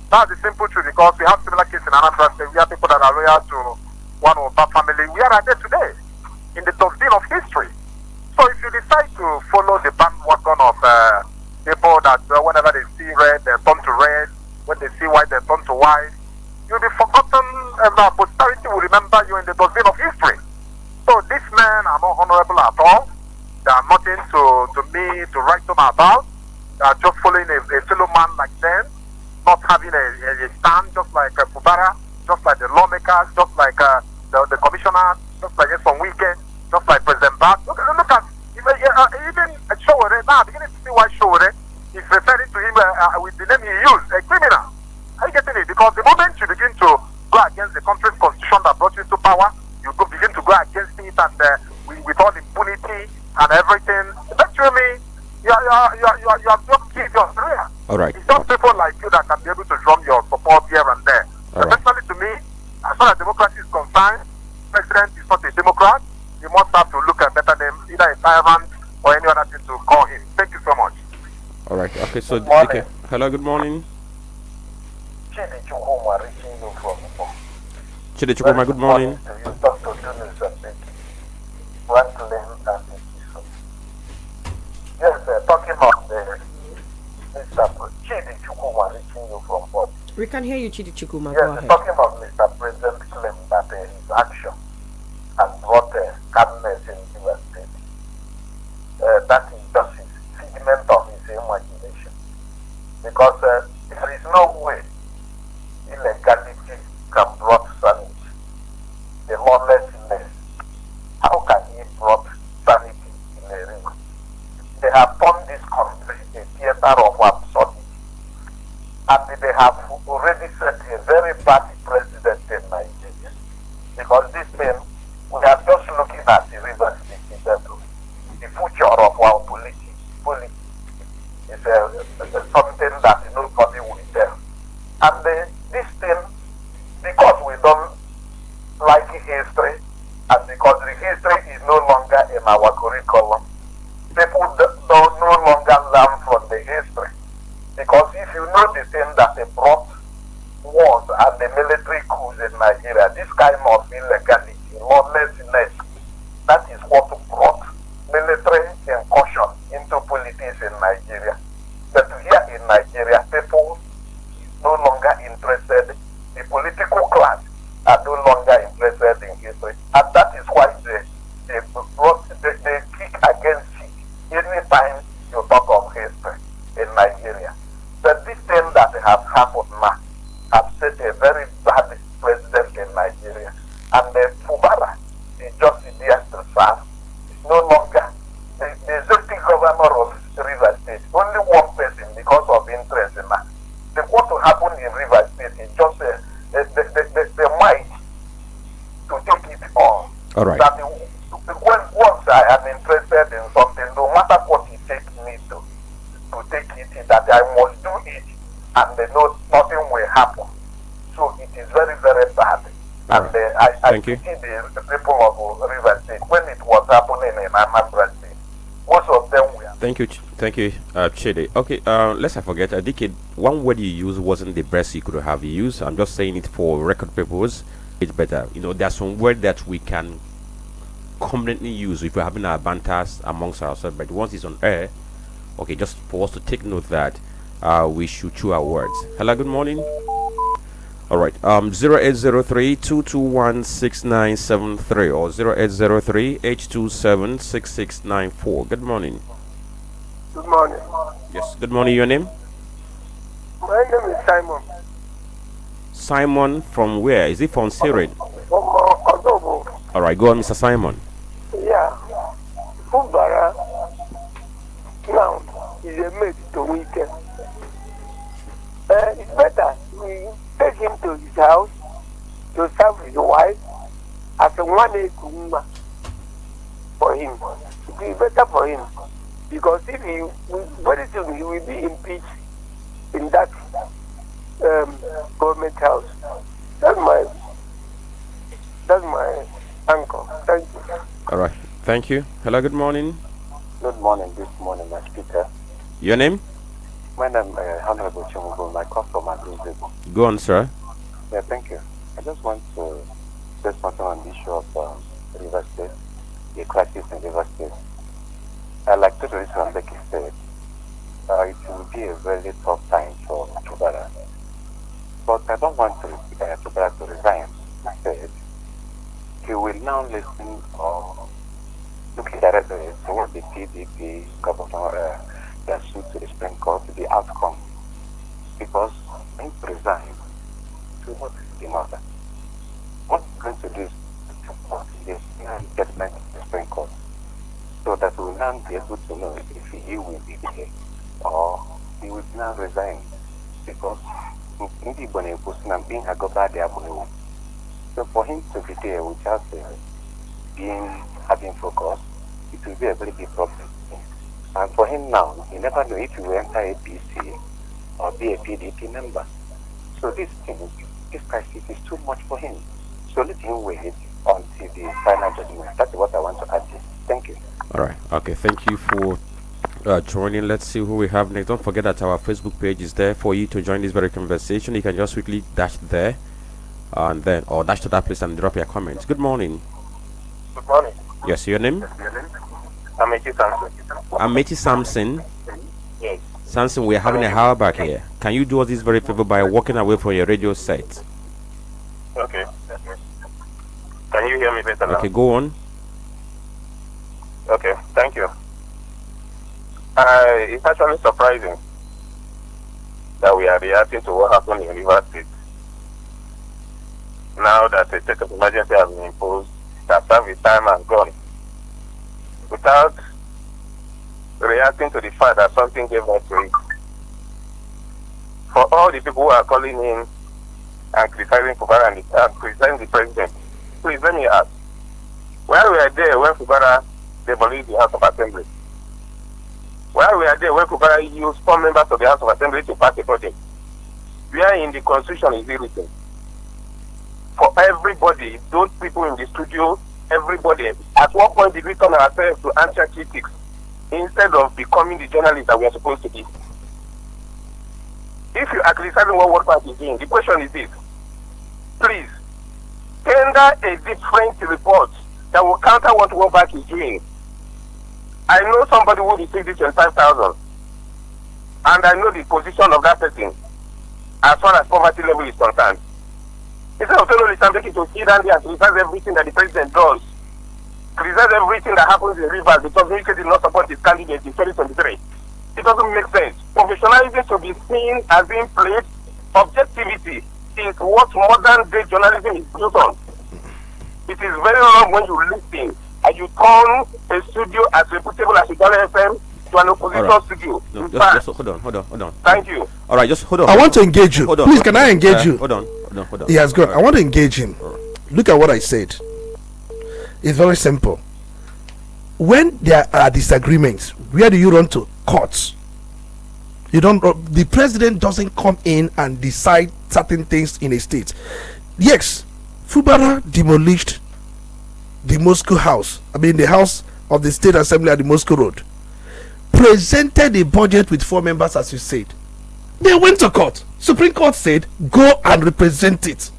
H: That's the simple truth because we have similar cases in Anambra State. We have people that are loyal to one of our family. We are there today in the dustbin of history. So if you decide to follow the bandwagon of people that whenever they see red, they turn to red. When they see white, they turn to white. You'll be forgotten. Posterity will remember you in the dustbin of history. So these men are not honorable at all. They are nothing to me to write them about. They are just following a fellow man like them, not having a stand, just like Fubara, just like the lawmakers, just like the commissioners, just like some weekend, just like President Buhari. Look at even Showore now, beginning to see why Showore is referring to him with the name he used, a criminal. Are you getting it? Because the moment you begin to go against the country's constitution that brought you to power, you begin to go against it and with all impunity and everything. Eventually, you have just killed your career.
A: All right.
H: It's just people like you that can be able to drum your support here and there.
A: All right.
H: Especially to me, as far as democracy is concerned, President is not a tyrant or any other thing to call him. Thank you so much.
A: All right. Okay. So,
H: Good morning.
A: okay. Hello. Good morning.
H: Chidi Chukuma reaching you from
A: Chidi Chukuma. Good morning.
H: to you, Dr. Jonas and Becky, Franklin and Ikiso. Yes, talking about the Mr. Chidi Chukuma reaching you from what?
B: We can hear you, Chidi Chikuma. Go
H: Yes,
B: ahead.
H: talking about Mr. President's claim that his action has brought calmness in River State. That is just his figment of his imagination. Because there is no way illegality can brought sanity. The lawlessness. How can he brought sanity in a river? They have turned this country a theater of absurdity. And they have already set a very bad precedent in Nigeria. Because this thing, we are just looking at the river state level. The future of our polity is something that nobody will tell. And this thing, because we don't like history, and because the history is no longer in our curriculum, people don't no longer learn from the history. Because if you know the thing that they brought wars and the military coups in Nigeria, this kind of illegality, lawlessness, that is what brought military incursion into politics in Nigeria. But here in Nigeria, people no longer interested, the political class are no longer interested in history. And that is why they kick against it anytime you talk of history in Nigeria. But this thing that has happened now have set a very bad precedent in Nigeria. And Fubara, the Justice District is no longer the executive governor of River State. Only one person because of interest in that. What will happen in River State is just the might to take it on.
A: All right.
H: That once I am interested in something, no matter what it takes me to take it, that I must do it, and nothing will happen. So it is very, very bad.
A: All
H: And
A: right.
H: I
A: Thank you.
H: pity the people of River State when it was happening in Anambra State. Most of them were.
A: Thank you, Chidi. Okay, let's not forget, Decade, one word you used wasn't the best you could have used. I'm just saying it for record purposes. It's better. You know, there's some word that we can confidently use if we're having our banters amongst ourselves, but once it's on air, okay, just for us to take note that we should chew our words. Hello, good morning. All right, 0803-221-6973 or 0803-827-6694. Good morning.
H: Good morning.
A: Yes, good morning. Your name?
H: My name is Simon.
A: Simon from where? Is it from Syria?
H: From Kosovo.
A: All right, go on, Mr. Simon.
H: Yeah. Fubara now is a mate to weekend. It's better we take him to his house to serve his wife as a one-day for him. It will be better for him. Because if very soon he will be impeached in that government house. That's my uncle. Thank you.
A: All right, thank you. Hello, good morning.
H: Good morning. Good morning, my speaker.
A: Your name?
H: My name is Honorable Chumugo. My customer is
A: Go on, sir.
H: Yeah, thank you. I just want to say something on the issue of River State, the crisis in River State. Like Dr. Becky said, it will be a very tough time for Tubara. But I don't want Tubara to resign. Instead, he will now listen or look directly to what the PDP governor that suit to the Supreme Court, the outcome. Because when he resigns, to what is the matter? What he's going to do is to support this judgment of the Supreme Court, so that we will now be able to know if he will be there or he will now resign. Because hindi bone kusna being a governor there. So for him to be there without having focus, it will be a very big problem. And for him now, he never know if he will enter APC or be a PDP member. So this crisis is too much for him. So let him wait until the final judgment. That's what I want to add. Thank you.
A: All right. Okay. Thank you for joining. Let's see who we have next. Don't forget that our Facebook page is there for you to join this very conversation. You can just quickly dash there, and then or dash to that place and drop your comments. Good morning.
H: Good morning.
A: Yes, your name?
H: I'm Echi Samson.
A: Amechi Samson.
H: Yes.
A: Samson, we're having a hour back here. Can you do us this very favor by walking away from your radio set?
H: Okay. Can you hear me better now?
A: Okay, go on.
H: Okay, thank you. It's actually surprising that we are reacting to what happened in River State. Now that a state of emergency has been imposed, that service time has gone, without reacting to the fact that something gave us to it. For all the people who are calling in and criticizing Fubara and criticizing the president, please let me ask, where we are there when Fubara demolished the House of Assembly? Where we are there when Fubara used 4 members of the House of Assembly to pass a project? Where in the Constitution is it written? For everybody, those people in the studio, everybody, at what point did we turn ourselves to answer critics instead of becoming the journalists that we are supposed to be? If you are criticizing what World Bank is doing, the question is this: please tender a different report that will counter what World Bank is doing. I know somebody who received this 25,000, and I know the position of that person as far as poverty level is concerned. Instead of telling Lisandeki to sit down there and criticize everything that the president does, criticize everything that happens in Rivers because Wike did not support his candidate in 2023. It doesn't make sense. Professionalism should be seen as being played. Objectivity is what modern day journalism is built on. It is very wrong when you listen and you turn a studio as reputable as Udala FM to an opposition studio.
A: No, just hold on.
H: Thank you.
A: All right, just hold on.
C: I want to engage you.
A: Hold on.
C: Please, can I engage you?
A: Hold on.
C: He has gone. I want to engage him. Look at what I said. It's very simple. When there are disagreements, where do you run to? Courts. You don't. The president doesn't come in and decide certain things in a state. Yes, Fubara demolished the Moscow house. I mean, the house of the state assembly at the Moscow road. Presented a budget with 4 members, as you said. They went to court. Supreme Court said, go and represent it.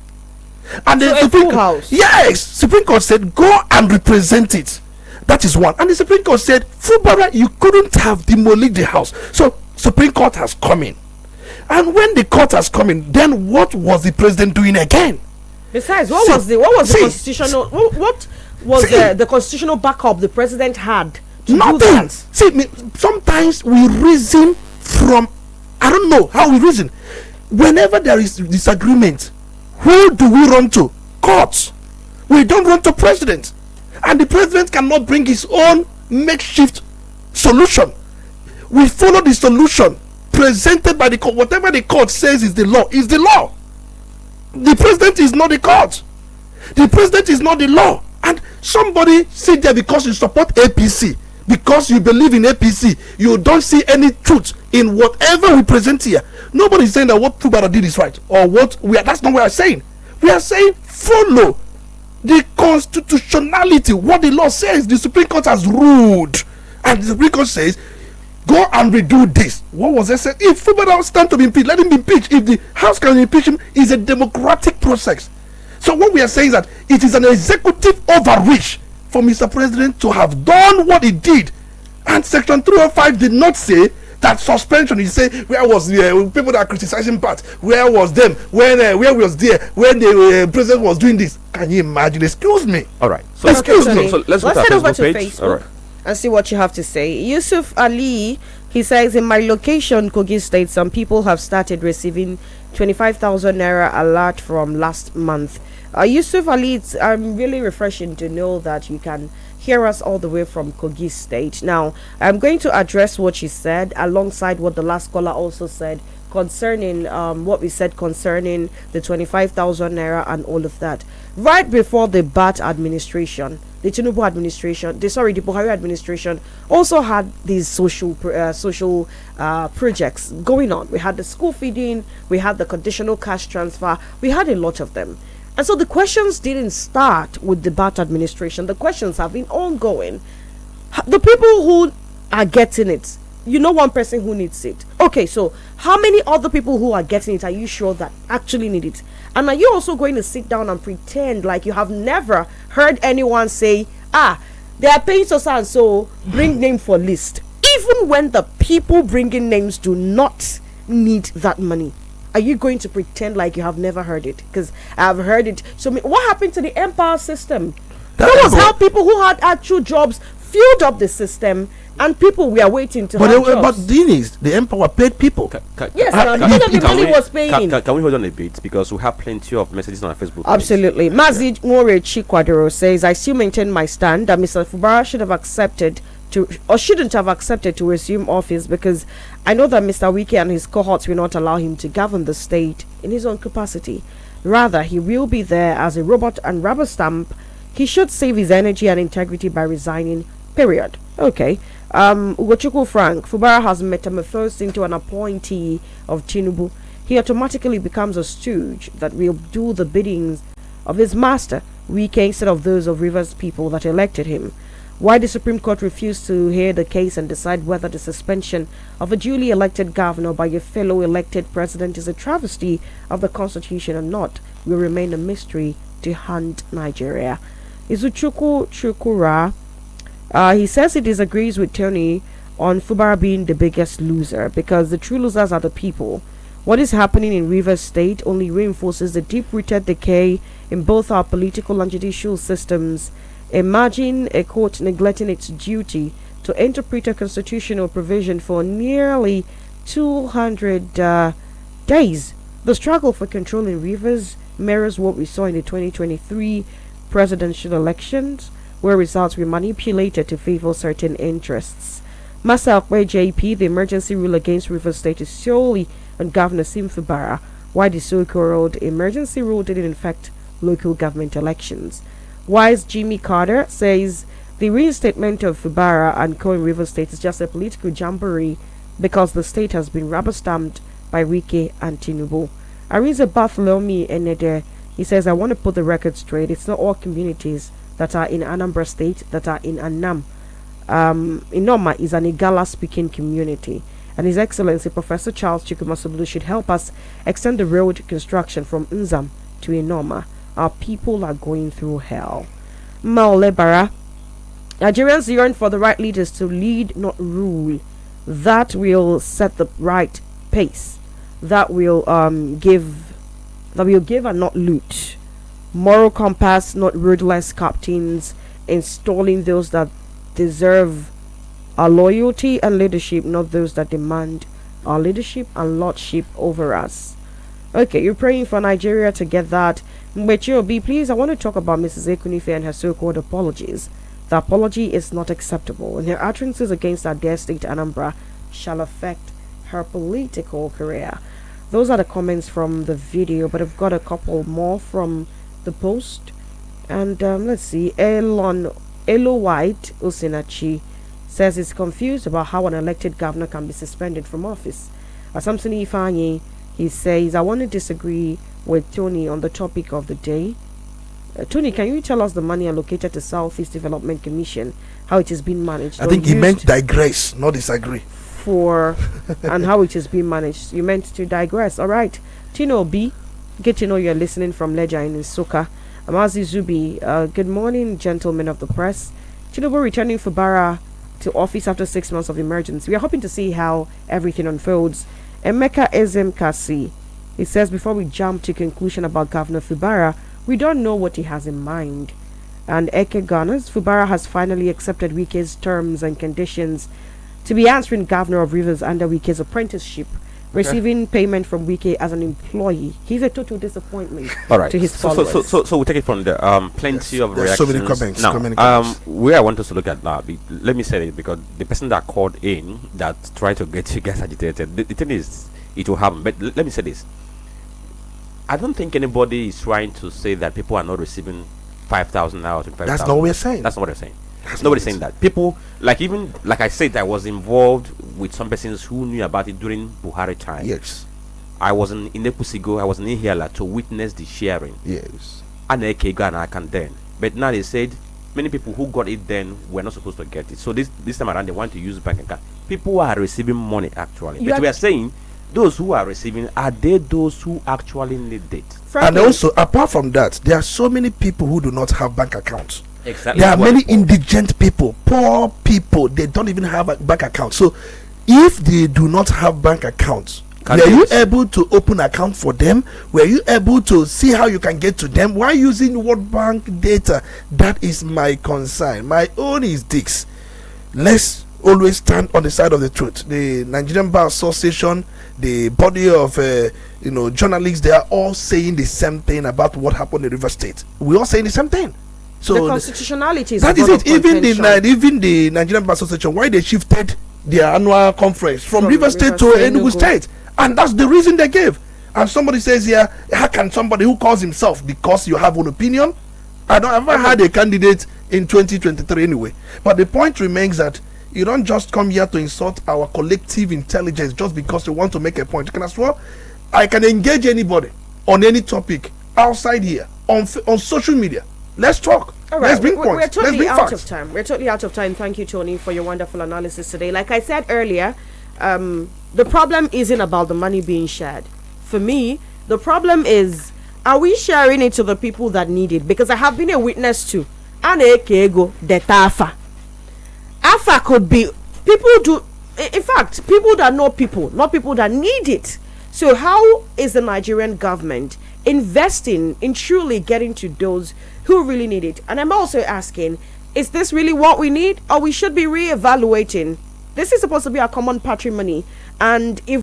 C: And the Supreme Court, yes, Supreme Court said, go and represent it. That is one. And the Supreme Court said, Fubara, you couldn't have demolished the house. So Supreme Court has come in. And when the court has come in, then what was the president doing again?
B: Besides, what was the constitutional the constitutional backup the president had to
C: nothing
B: do that?
C: See, sometimes we reason from, I don't know how we reason. Whenever there is disagreement, who do we run to? Courts. We don't run to president. And the president cannot bring his own makeshift solution. We follow the solution presented by the court. Whatever the court says is the law, is the law. The president is not the court. The president is not the law. And somebody sit there because you support APC, because you believe in APC, you don't see any truth in whatever we present here. Nobody is saying that what Fubara did is right, or what we are. That's not what we are saying. We are saying follow the constitutionality, what the law says. The Supreme Court has ruled, and the Supreme Court says, go and redo this. What was I saying? If Fubara stand to be impeached, let him be impeached. If the House can impeach him, it's a democratic process. So what we are saying is that it is an executive overreach for Mr. President to have done what he did. And Section 305 did not say that suspension. He said, where was the people that are criticizing part? Where was them? Where was there when the president was doing this? Can you imagine? Excuse me.
A: All right. So
C: excuse me.
A: So let's
B: head over to
A: page.
B: Facebook.
A: All right.
B: And see what you have to say. Yusuf Ali, he says, in my location, Kogi State, some people have started receiving 25,000 naira alert from last month. Yusuf Ali, it's really refreshing to know that you can hear us all the way from Kogi State. Now, I'm going to address what she said alongside what the last caller also said concerning what we said concerning the 25,000 naira and all of that. Right before the BAT administration, the Tinubu administration, the Buhari administration also had these social projects going on. We had the school feeding, we had the conditional cash transfer, we had a lot of them. And so the questions didn't start with the BAT administration. The questions have been ongoing. The people who are getting it, you know, one person who needs it. Okay, so how many other people who are getting it are you sure that actually need it? And are you also going to sit down and pretend like you have never heard anyone say, they are paying so and so, bring name for list, even when the people bringing names do not need that money? Are you going to pretend like you have never heard it? Because I've heard it. So what happened to the Empower system? That was how people who had actual jobs filled up the system, and people were waiting to have jobs. But
C: the thing is, the Empower paid people.
B: Yes, the money was paying.
A: Can we hold on a bit, because we have plenty of messages on our Facebook page.
B: Absolutely. Mazi More Chikwadoro says, I still maintain my stand that Mr. Fubara should have accepted to, or shouldn't have accepted to resume office, because I know that Mr. Wike and his cohorts will not allow him to govern the state in his own capacity. Rather, he will be there as a robot and rubber stamp. He should save his energy and integrity by resigning, period. Okay. Ugochukwu Frank, Fubara has metamorphosed into an appointee of Tinubu. He automatically becomes a stooge that will do the biddings of his master, Wike, instead of those of Rivers people that elected him. Why the Supreme Court refused to hear the case and decide whether the suspension of a duly elected governor by a fellow elected president is a travesty of the Constitution or not will remain a mystery to haunt Nigeria. Izuchukwu Chukura, he says he disagrees with Tony on Fubara being the biggest loser, because the true losers are the people. What is happening in Rivers State only reinforces the deep-rooted decay in both our political and judicial systems. Imagine a court neglecting its duty to interpret a constitutional provision for nearly 200 days. The struggle for control in Rivers mirrors what we saw in the 2023 presidential elections, where results were manipulated to favor certain interests. Masakwe JP, the emergency rule against Rivers State is solely on Governor Sim Fubara, while the so-called emergency rule didn't affect local government elections. Wise Jimmy Carter says the reinstatement of Fubara and co in Rivers State is just a political jamboree because the state has been rubber-stamped by Wike and Tinubu. Ariza Bartholomew Enede, he says, I want to put the record straight. It's not all communities that are in Anambra State that are in Annam. Inoma is an Igala-speaking community, and His Excellency Professor Charles Chukwumasubulu should help us extend the road construction from Nzam to Inoma. Our people are going through hell. Maolebara, Nigerians yearn for the right leaders to lead, not rule. That will set the right pace. That will give and not loot. Moral compass, not ruthless captains, installing those that deserve our loyalty and leadership, not those that demand our leadership and lordship over us. Okay, you're praying for Nigeria to get that. Mbechi, please, I want to talk about Mrs. Ekunife and her so-called apologies. The apology is not acceptable, and her utterances against our dear state Anambra shall affect her political career. Those are the comments from the video, but I've got a couple more from the post. And let's see. Elo White Osinachi says he's confused about how an elected governor can be suspended from office. Asamsoni Ifeanyi, he says, I want to disagree with Tony on the topic of the day. Tony, can you tell us the money allocated to Southeast Development Commission, how it is being managed?
C: I think he meant digress, not disagree.
B: And how it is being managed. You meant to digress. All right. Tino B, get to know you're listening from Ledger in Soka. Amazi Zubi, good morning, gentlemen of the press. Tinubu returning Fubara to office after 6 months of emergency. We are hoping to see how everything unfolds. Emeka Ezem Kasi, he says, before we jump to conclusion about Governor Fubara, we don't know what he has in mind. And Eke Gunners, Fubara has finally accepted Wike's terms and conditions to be answering Governor of Rivers under Wike's apprenticeship, receiving payment from Wike as an employee. He's a total disappointment to his followers.
A: So we'll take it from the plenty of reactions.
C: So many comments.
A: Now, where I want us to look at now, let me say it, because the person that called in that tried to get you guys agitated, the thing is, it will happen. But let me say this. I don't think anybody is trying to say that people are not receiving 5,000 now.
C: That's not what we're saying.
A: That's not what they're saying. Nobody's saying that. People, like I said, I was involved with some persons who knew about it during Buhari time.
C: Yes.
A: I was in Epusigo, I was in Ihiala to witness the sharing.
C: Yes.
A: And I can then. But now they said many people who got it then were not supposed to get it. So this time around, they want to use bank account. People are receiving money actually, but we are saying those who are receiving, are they those who actually need it?
C: And also, apart from that, there are so many people who do not have bank accounts.
A: Exactly.
C: There are many indigent people, poor people. They don't even have a bank account. So, if they do not have bank accounts, were you able to open account for them? Were you able to see how you can get to them? Why using World Bank data? That is my concern. My own is this. Let's always stand on the side of the truth. The Nigerian Bar Association, the body of journalists, they are all saying the same thing about what happened in River State. We all saying the same thing. So
B: the constitutionality is
C: that is it. Even the Nigerian Bar Association, why they shifted their annual conference from River State to Enugu State, and that's the reason they gave. And somebody says here, how can somebody who calls himself, because you have an opinion? I don't ever had a candidate in 2023 anyway. But the point remains that you don't just come here to insult our collective intelligence just because you want to make a point. You can as well. I can engage anybody on any topic outside here on social media. Let's talk.
B: All right,
C: let's bring points.
B: We're totally
C: let's bring
B: out
C: facts.
B: of time. We're totally out of time. Thank you, Tony, for your wonderful analysis today. Like I said earlier, the problem isn't about the money being shared. For me, the problem is, are we sharing it to the people that need it? Because I have been a witness to Anekego Detafa. AFA could be people in fact, people that know people, not people that need it. So how is the Nigerian government investing in truly getting to those who really need it? And I'm also asking, is this really what we need, or we should be reevaluating? This is supposed to be our common patrimony, and if